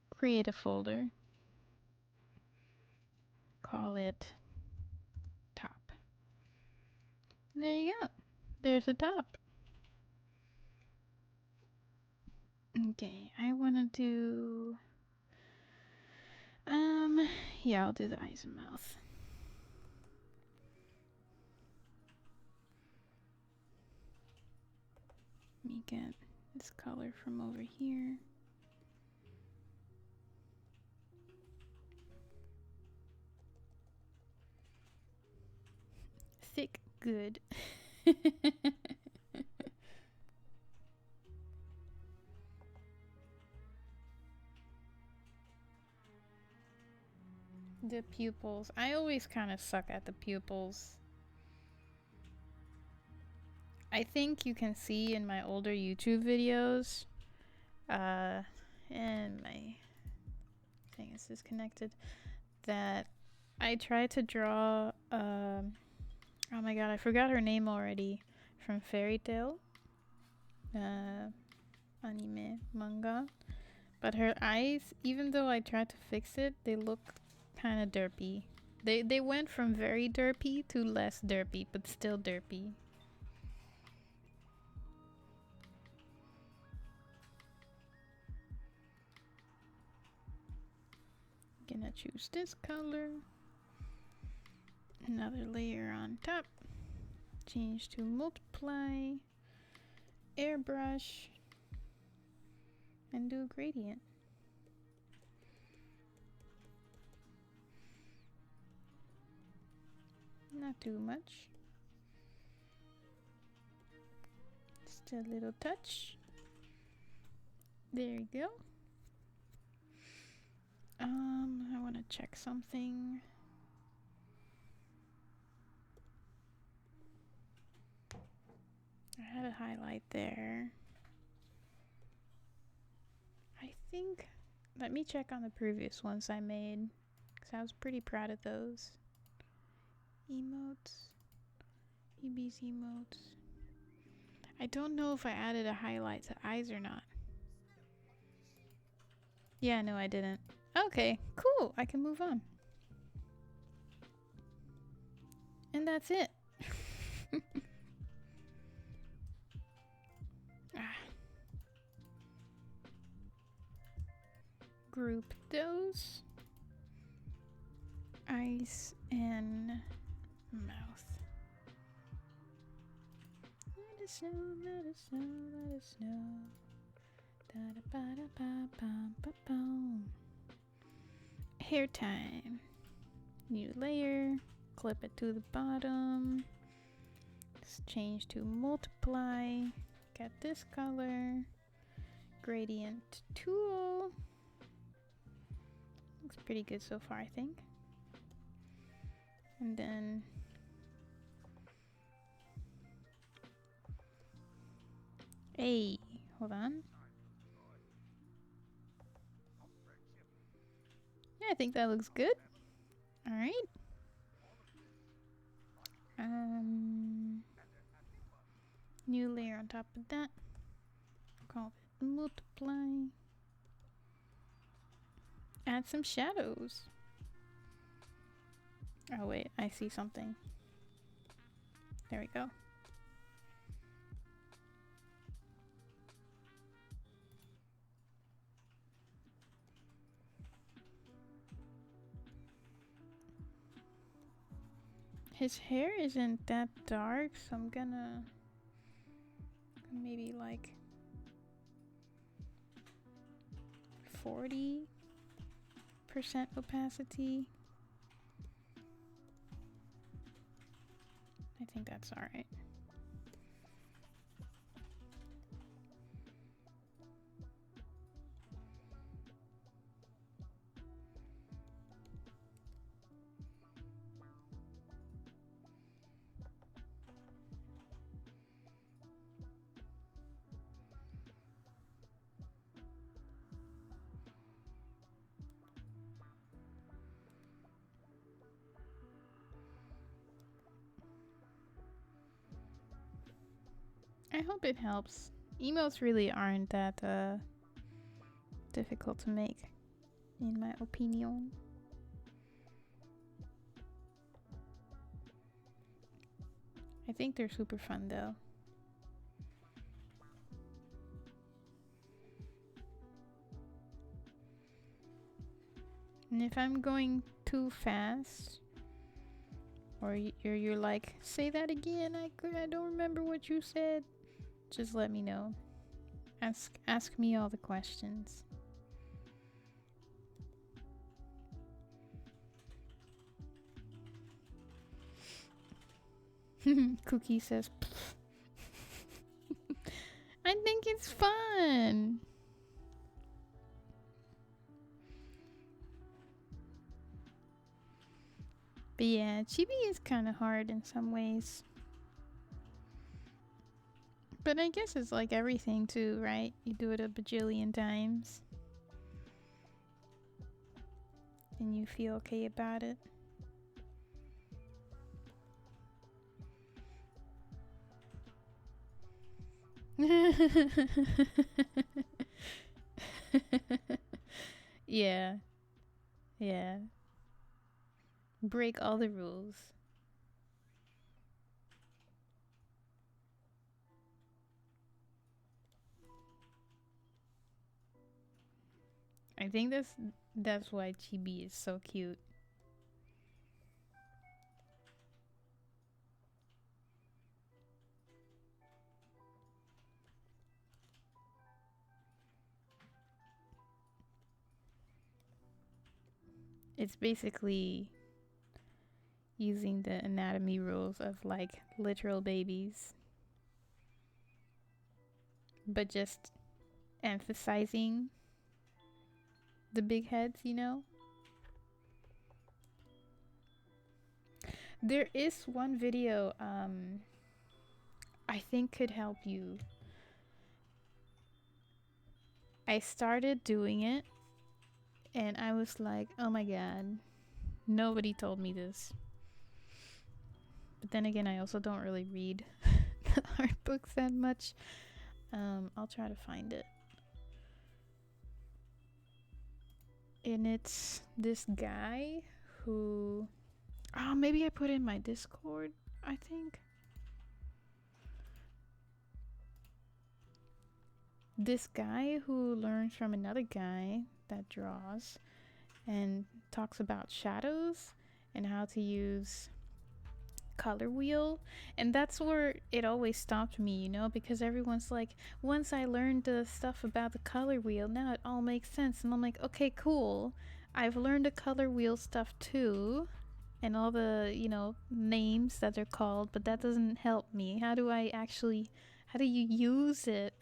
Create a folder. Call it top. There you go. There's the top. Okay, I wanna do yeah, I'll do the eyes and mouth. Let me get this color from over here. Thick, good. The pupils. I always kind of suck at the pupils. I think you can see in my older YouTube videos, and my thing is disconnected, that I tried to draw, oh my god, I forgot her name already, from Fairy Tail, anime, manga, but her eyes, even though I tried to fix it, they look kind of derpy. They went from very derpy to less derpy, but still derpy. Gonna choose this color. Another layer on top. Change to multiply. Airbrush. And do a gradient. Not too much. Just a little touch. There you go. I want to check something. I had a highlight there. I think, let me check on the previous ones I made, because I was pretty proud of those. Emotes. EB's emotes. I don't know if I added a highlight to eyes or not. Yeah, no, I didn't. Okay, cool. I can move on. And that's it. Group those. Eyes and mouth. Let us know, let us know, let us know. Da-da-ba-da-ba-bum-ba-bum. Hair time. New layer. Clip it to the bottom. Let's change to multiply. Get this color. Gradient tool. Looks pretty good so far, I think. And then hey, hold on. Yeah, I think that looks good. All right. New layer on top of that. Call it multiply. Add some shadows. Oh wait, I see something. There we go. His hair isn't that dark, so I'm gonna maybe like 40% opacity. I think that's all right. I hope it helps. Emotes really aren't that difficult to make, in my opinion. I think they're super fun though. And if I'm going too fast, or you're like, say that again, I don't remember what you said, just let me know. Ask me all the questions. Cookie says, I think it's fun. But yeah, chibi is kind of hard in some ways. But I guess it's like everything too, right? You do it a bajillion times. And you feel okay about it. Yeah. Yeah. Break all the rules. I think that's why Chibi is so cute. It's basically using the anatomy rules of like literal babies, but just emphasizing the big heads, you know? There is one video I think could help you. I started doing it and I was like, oh my god, nobody told me this. But then again, I also don't really read the art books that much. I'll try to find it. And it's this guy who... Oh, maybe I put in my Discord, I think. This guy who learns from another guy that draws and talks about shadows and how to use color wheel. And that's where it always stopped me, you know, because everyone's like, once I learned the stuff about the color wheel, now it all makes sense. And I'm like, okay, cool, I've learned the color wheel stuff too, and all the, you know, names that they're called, but that doesn't help me. How do you use it?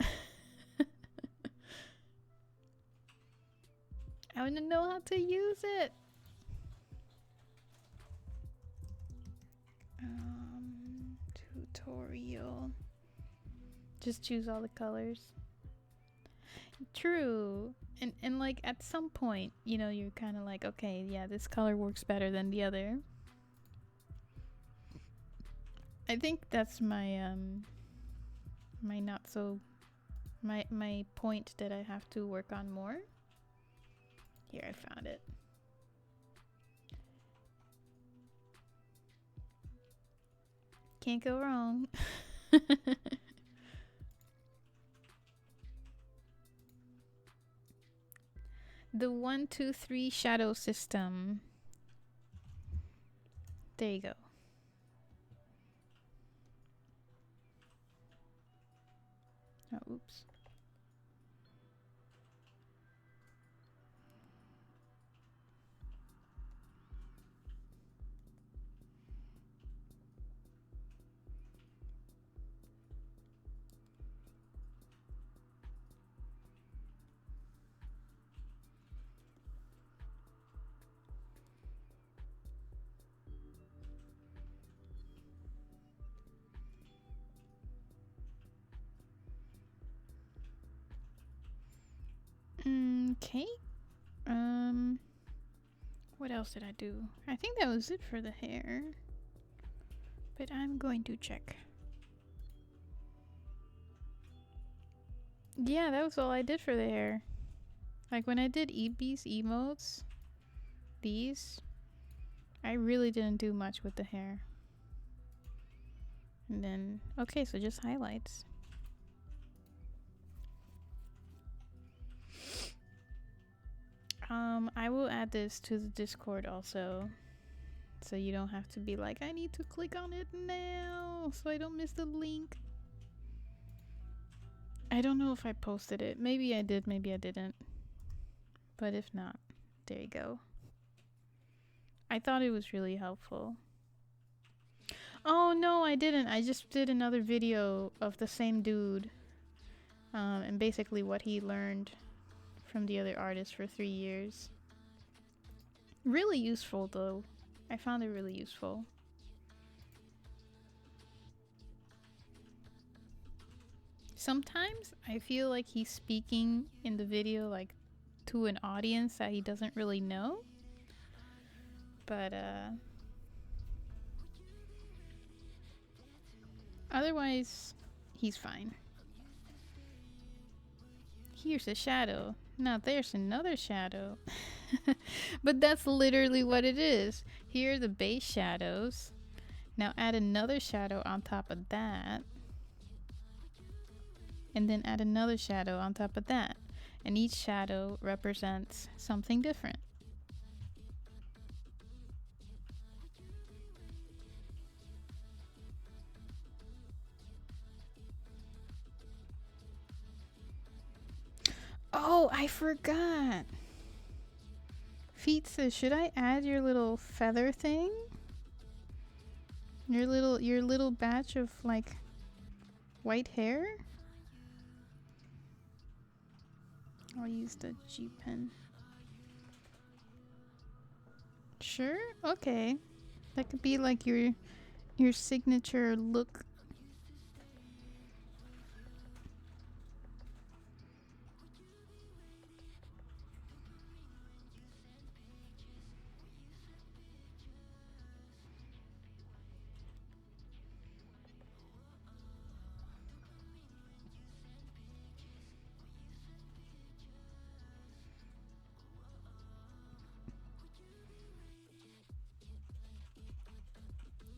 I want to know how to use it. Tutorial. Just choose all the colors. True. And like at some point, you know, you're kind of like, okay, yeah, this color works better than the other. I think that's my my point that I have to work on more. Here, I found it. Can't go wrong. The 1, 2, 3 shadow system. There you go. Oh, oops. Okay. What else did I do? I think that was it for the hair. But I'm going to check. Yeah, that was all I did for the hair. Like when I did these emotes, these, I really didn't do much with the hair. And then, okay, so just highlights. I will add this to the Discord also. So you don't have to be like, I need to click on it now so I don't miss the link. I don't know if I posted it. Maybe I did, maybe I didn't. But if not, there you go. I thought it was really helpful. Oh no, I didn't. I just did another video of the same dude. And basically what he learned from the other artist for 3 years. Really useful though. I found it really useful. Sometimes I feel like he's speaking in the video like to an audience that he doesn't really know. But otherwise he's fine. Here's a shadow. Now there's another shadow. But that's literally what it is. Here are the base shadows. Now add another shadow on top of that. And then add another shadow on top of that. And each shadow represents something different. Oh, I forgot. Feet says, should I add your little feather thing? Your little batch of like white hair? I'll use the G pen. Sure? Okay. That could be like your signature look.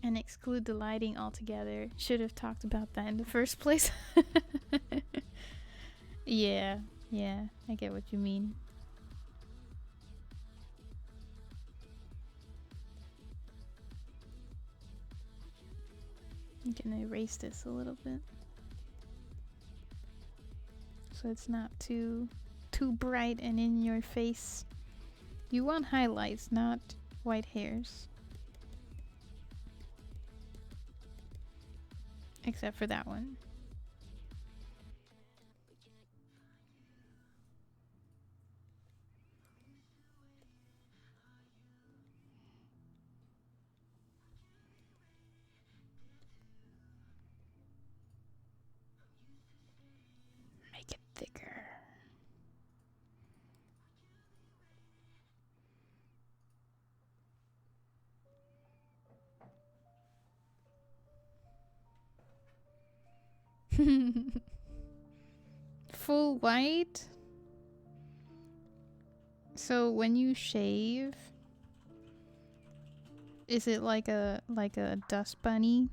And exclude the lighting altogether. Should have talked about that in the first place. Yeah, I get what you mean. I'm gonna erase this a little bit. So it's not too bright and in your face. You want highlights, not white hairs. Except for that one. Make it thicker. Full white. So when you shave, is it like a dust bunny?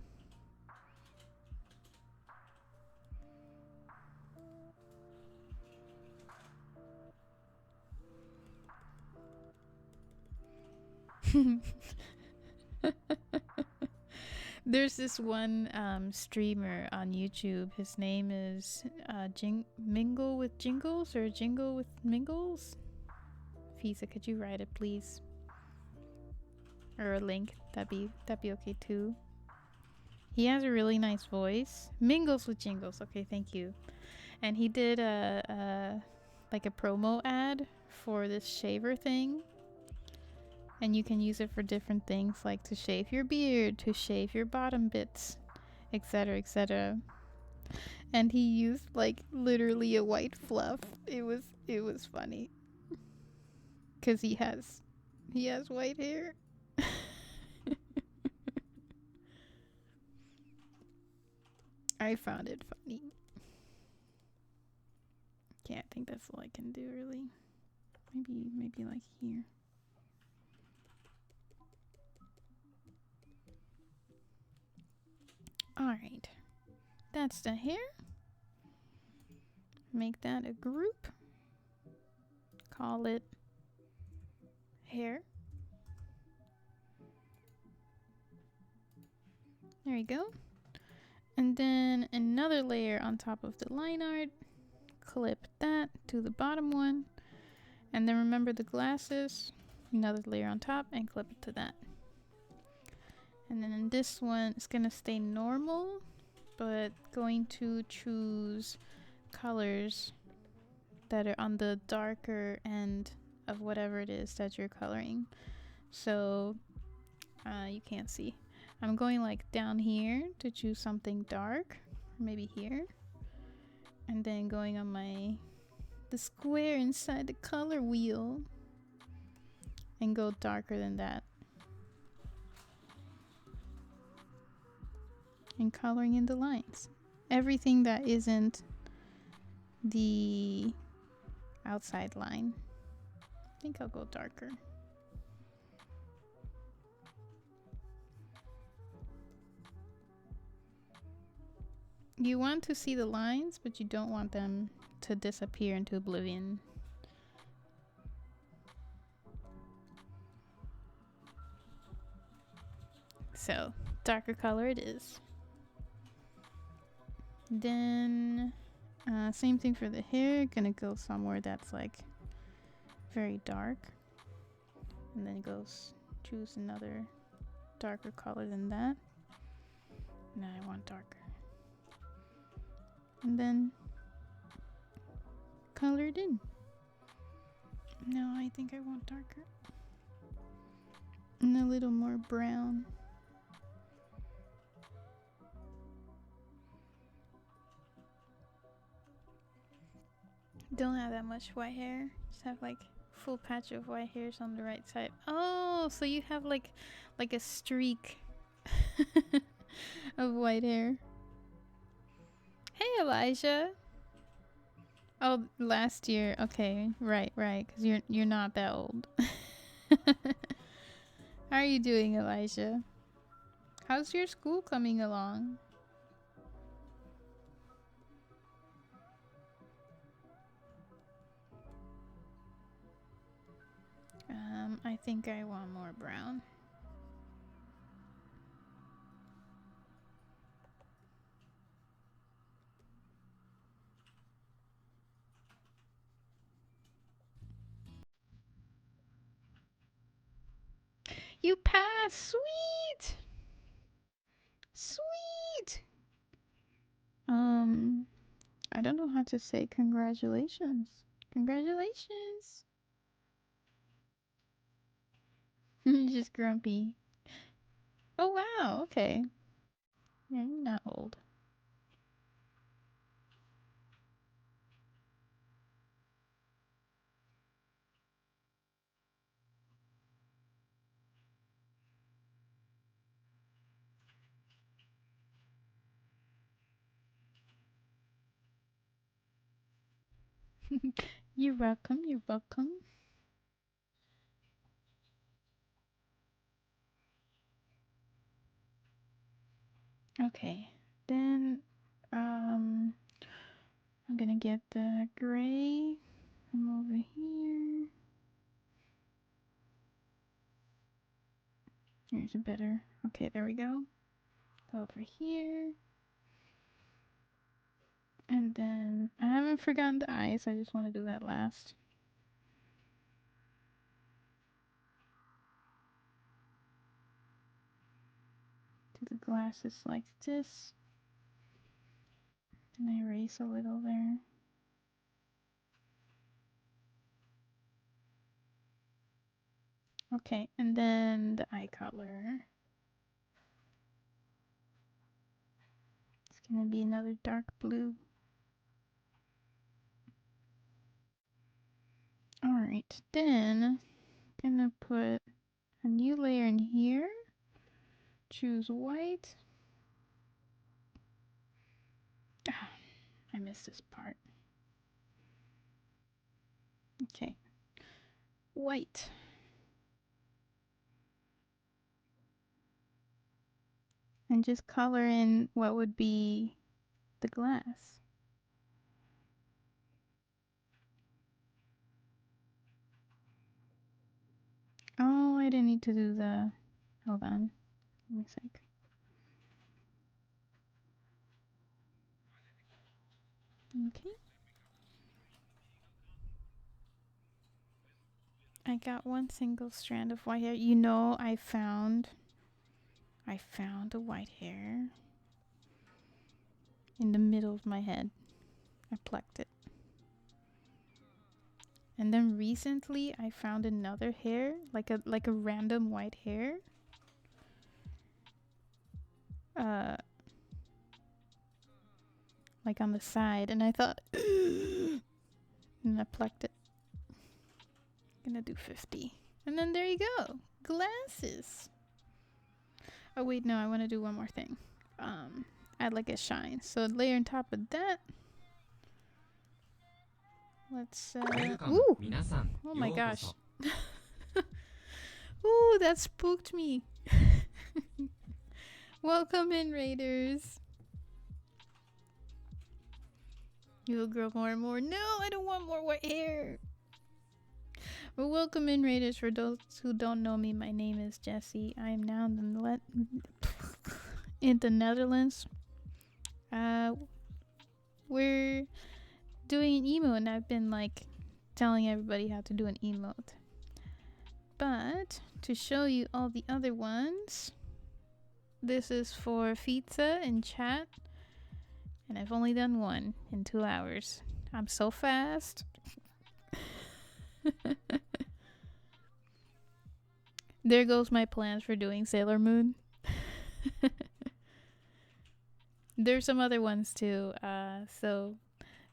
There's this one streamer on YouTube. His name is Mingle with Jingles or Jingle with Mingles. Fisa, could you write it, please? Or a link. That'd be okay too. He has a really nice voice. Mingles with Jingles. Okay, thank you. And he did like a promo ad for this shaver thing. And you can use it for different things, like to shave your beard, to shave your bottom bits, etc., etc. And he used like literally a white fluff. It was funny because he has white hair. I found it funny. Yeah, I think that's all I can do really. Maybe like here. Alright. That's the hair. Make that a group. Call it hair. There you go. And then another layer on top of the line art. Clip that to the bottom one. And then remember the glasses. Another layer on top and clip it to that. And then in this one, it's gonna stay normal, but going to choose colors that are on the darker end of whatever it is that you're coloring. So you can't see. I'm going like down here to choose something dark, maybe here, and then going on the square inside the color wheel and go darker than that. And coloring in the lines. Everything that isn't the outside line. I think I'll go darker. You want to see the lines, but you don't want them to disappear into oblivion. So, darker color it is. Then, same thing for the hair. Gonna go somewhere that's like very dark. And then choose another darker color than that. No, I want darker. And then color it in. No, I think I want darker. And a little more brown. Don't have that much white hair. Just have like full patch of white hairs on the right side. Oh, so you have like a streak of white hair. Hey, Elijah. Oh, last year. Okay, right, because you're not that old. How are you doing, Elijah? How's your school coming along? I think I want more brown. You passed! Sweet! Sweet! I don't know how to say congratulations. Congratulations! You're just grumpy. Oh wow, okay. Yeah, you're not old. You're welcome, you're welcome. Okay, then I'm gonna get the gray from over here. Here's a better. Okay, there we go. over here. And then I haven't forgotten the eyes. I just want to do that last. Do the glasses like this. And I erase a little there. Okay, and then the eye color. It's gonna be another dark blue. Alright, then I'm gonna put a new layer in here. Choose white. Ah, I missed this part. Okay. White. And just color in what would be the glass. Oh, I didn't need to do the... Hold on. Give me a sec. Okay. I got one single strand of white hair. You know, I found the white hair in the middle of my head. I plucked it. And then recently I found another hair, like a random white hair. Like on the side, and I thought and I plucked it. Gonna do 50. And then there you go. Glasses. Oh wait, no, I want to do one more thing. Add like a shine. So layer on top of that. Let's ooh! Oh my gosh. Ooh, that spooked me. Welcome in, Raiders. You will grow more and more. No, I don't want more white hair. Well, welcome in, Raiders. For those who don't know me, my name is Jessie. I am now in the Netherlands. We're doing an emote, and I've been like telling everybody how to do an emote. But to show you all the other ones, this is for pizza in chat, and I've only done one in 2 hours. I'm so fast. There goes my plans for doing Sailor Moon. There's some other ones too, so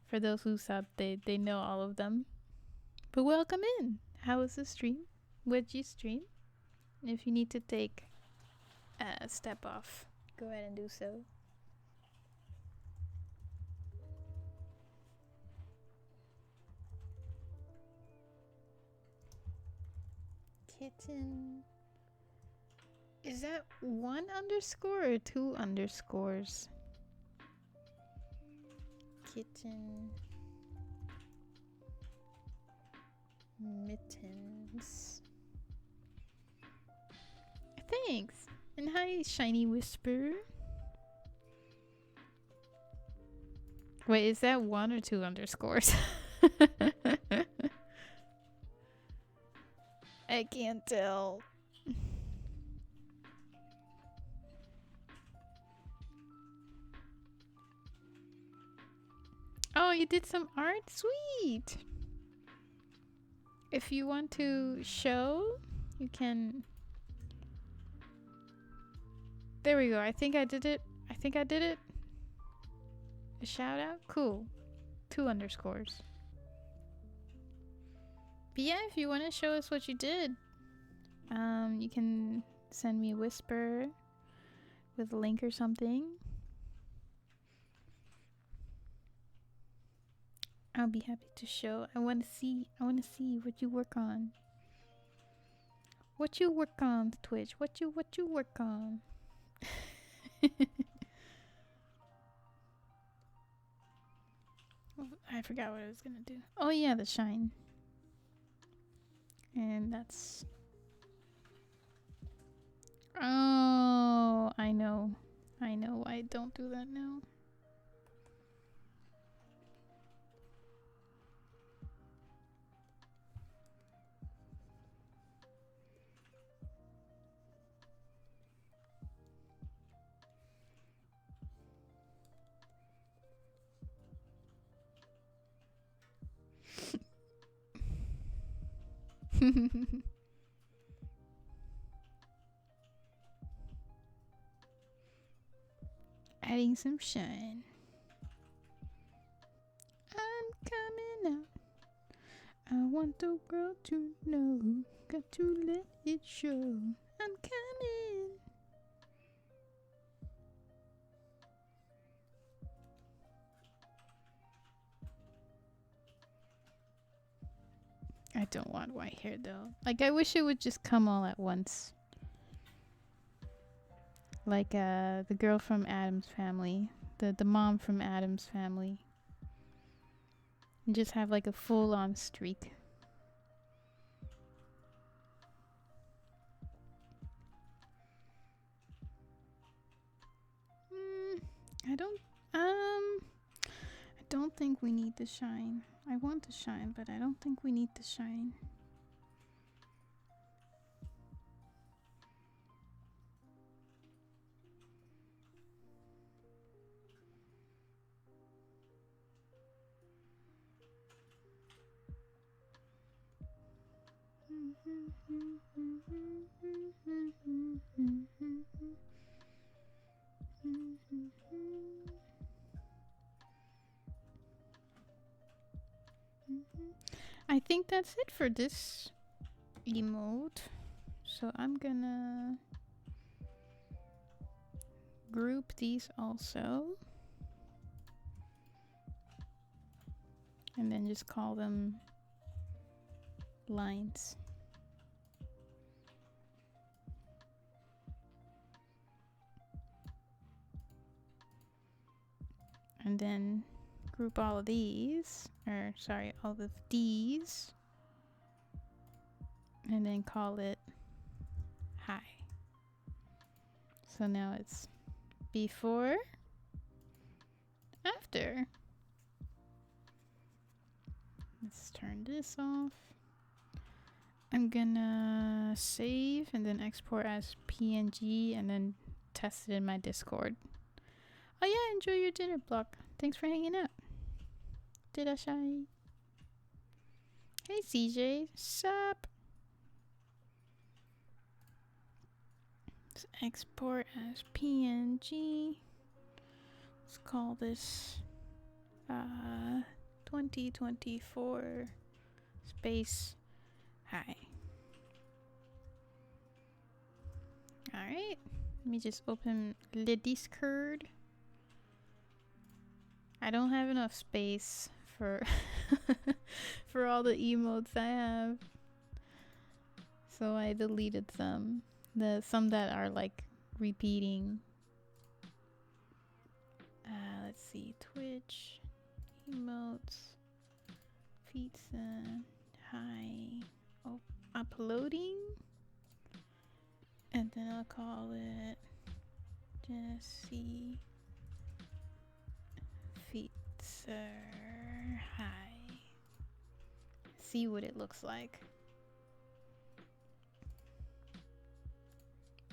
for those who sub, they know all of them. But welcome in. How was the stream? What'd you stream? If you need to take a step off, go ahead and do so. Kitten. Is that 1 underscore or 2 underscores? Kitten. Mittens. Thanks. And hi, Shiny Whisper. Wait, is that 1 or 2 underscores? I can't tell. Oh, you did some art? Sweet! If you want to show, you can... There we go. I think I did it. A shout out? Cool. 2 underscores. But yeah, if you want to show us what you did, you can send me a whisper with a link or something. I'll be happy to show. I want to see what you work on. What you work on, Twitch? What you work on? I forgot what I was gonna do. Oh yeah, the shine. And that's... Oh, I know. do that now. Adding some shine. I'm coming out. I want the world to know. Got to let it show. I'm coming. I don't want white hair though. Like, I wish it would just come all at once. Like the girl from Adam's Family. The mom from Adam's Family. And just have like a full on streak. I don't think we need the shine. I want the shine, but I don't think we need the shine. I think that's it for this emote. So I'm gonna group these also. And then just call them lines. And then group all of these, or sorry, all of these, and then call it hi. So now it's before, after. Let's turn this off. I'm gonna save and then export as PNG and then test it in my Discord. Oh yeah, enjoy your dinner block. Thanks for hanging out. Shy. Hey CJ, sup? Let's export as PNG. Let's call this 2024 space hi. Alright, let me just open the Discord. I don't have enough space for for all the emotes I have, so I deleted some. Some that are like repeating. Let's see, Twitch, emotes, pizza, hi, uploading, and then I'll call it Jesse Pizza hi. See what it looks like.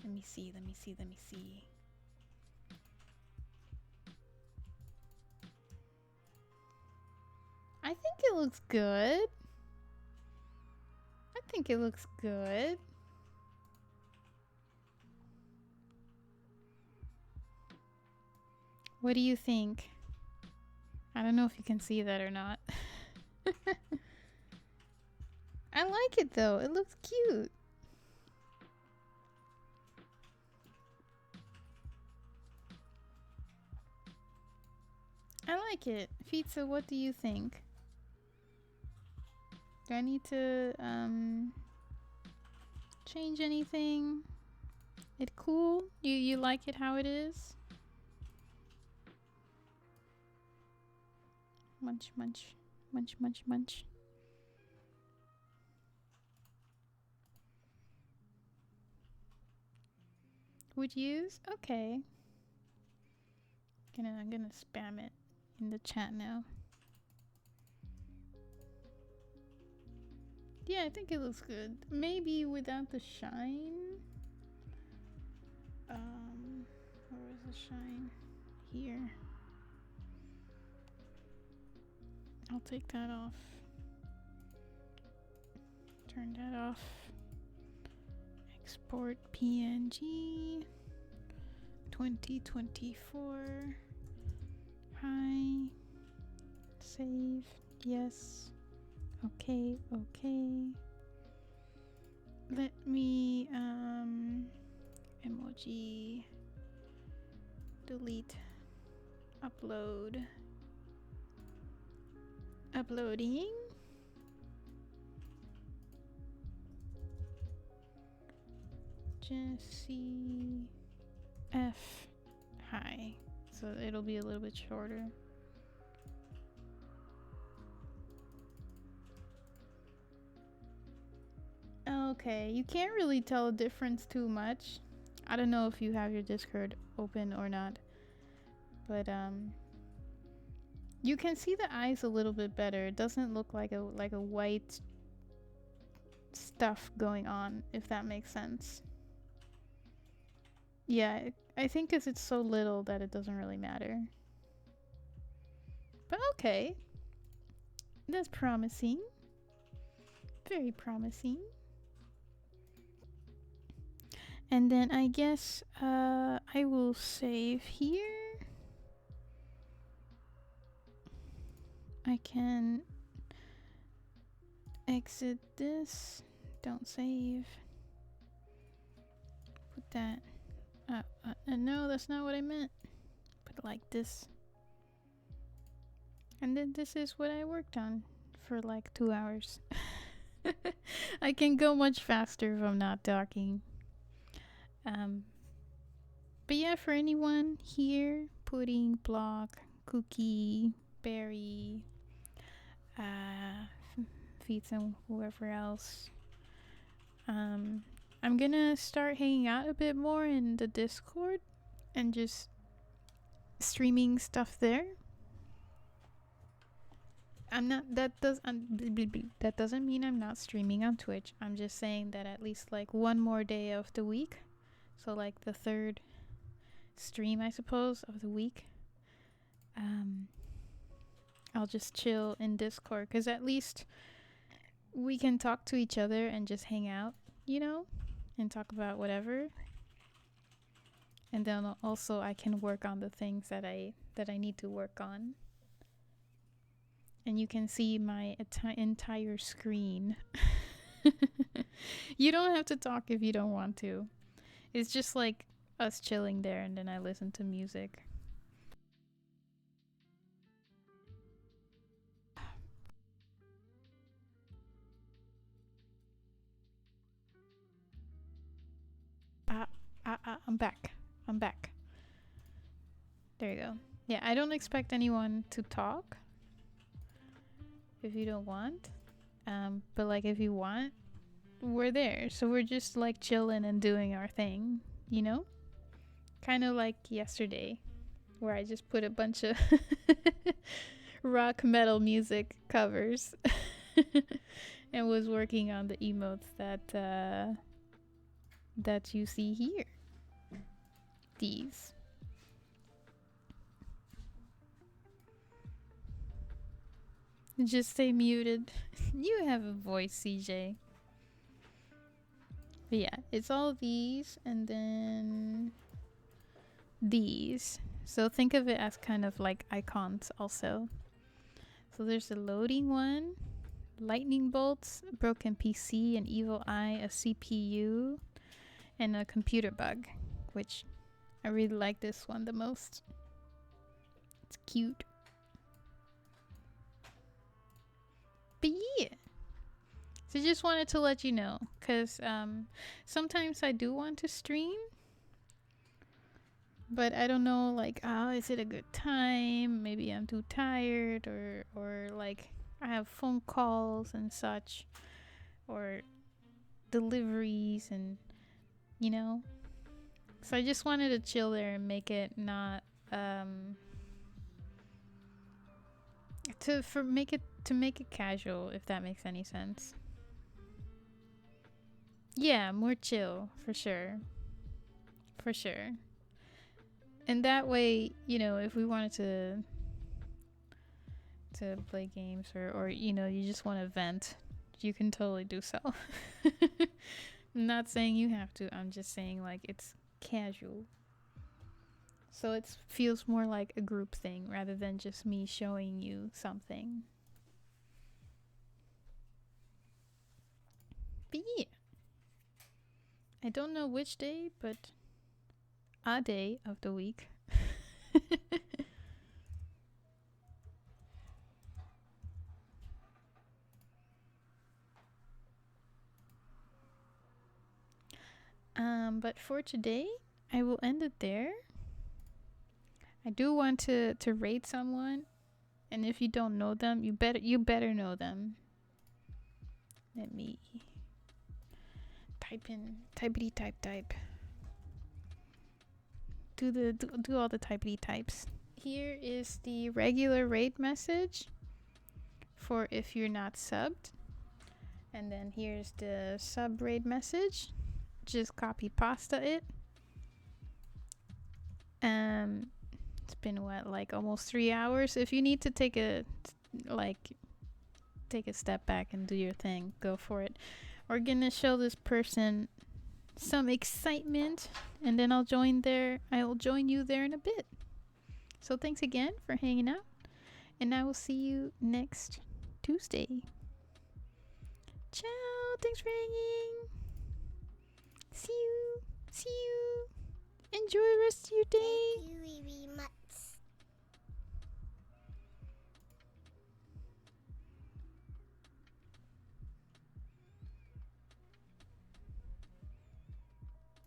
Let me see. I think it looks good. What do you think? I don't know if you can see that or not. I like it though. It looks cute. I like it. Pizza, what do you think? Do I need to change anything? It cool? You like it how it is? Munch, munch, munch, munch, munch. Would use? Okay. I'm gonna spam it in the chat now. Yeah, I think it looks good. Maybe without the shine. Where is the shine? Here. I'll take that off. Turn that off. Export PNG 2024. Hi. Save. Yes. Okay, okay. Let me emoji delete upload. Uploading. Jesse F. Hi. So it'll be a little bit shorter. Okay, you can't really tell a difference too much. I don't know if you have your Discord open or not, but you can see the eyes a little bit better. It doesn't look like a white stuff going on, if that makes sense. Yeah, I think because it's so little that it doesn't really matter. But okay, that's promising. Very promising. And then I guess I will save here. I can exit this. Don't save. Put that. No, that's not what I meant. Put it like this. And then this is what I worked on for like 2 hours. I can go much faster if I'm not talking. But yeah, for anyone here, pudding, block, cookie, berry, feeds and whoever else. I'm gonna start hanging out a bit more in the Discord and just streaming stuff there. That doesn't mean I'm not streaming on Twitch. I'm just saying that at least like one more day of the week, so like the third stream I suppose of the week, I'll just chill in Discord, because at least we can talk to each other and just hang out, you know, and talk about whatever. And then also I can work on the things that I need to work on. And you can see my entire screen. You don't have to talk if you don't want to. It's just like us chilling there, and then I listen to music. I'm back. I'm back. There you go. Yeah, I don't expect anyone to talk if you don't want. But like if you want, we're there. So we're just like chilling and doing our thing, you know? Kind of like yesterday, where I just put a bunch of rock metal music covers and was working on the emotes that you see here. These. Just stay muted. You have a voice, CJ. But yeah, it's all these and then these. So think of it as kind of like icons also. So there's a loading one, lightning bolts, broken PC, an evil eye, a CPU, and a computer bug, which I really like this one the most. It's cute. But yeah. So just wanted to let you know, because sometimes I do want to stream, but I don't know, like, oh, is it a good time? Maybe I'm too tired, or like I have phone calls and such, or deliveries, and you know. So I just wanted to chill there and make it not to make it casual, if that makes any sense. Yeah, more chill, for sure. For sure. And that way, you know, if we wanted to play games or you know, you just want to vent, you can totally do so. I'm not saying you have to. I'm just saying like it's casual. So it feels more like a group thing rather than just me showing you something. But yeah. I don't know which day, but a day of the week. But for today, I will end it there. I do want to rate someone, and if you don't know them, you better know them. Let me type in typity type. Do all the typity types. Here is the regular rate message for if you're not subbed, and then here's the sub rate message. Just copy pasta it. It's been what, like almost 3 hours. If you need to take a step back and do your thing, go for it. We're gonna show this person some excitement, and then I'll join you there in a bit. So thanks again for hanging out, and I will see you next Tuesday. Ciao, thanks for hanging. See you. Enjoy the rest of your day. Thank you very much.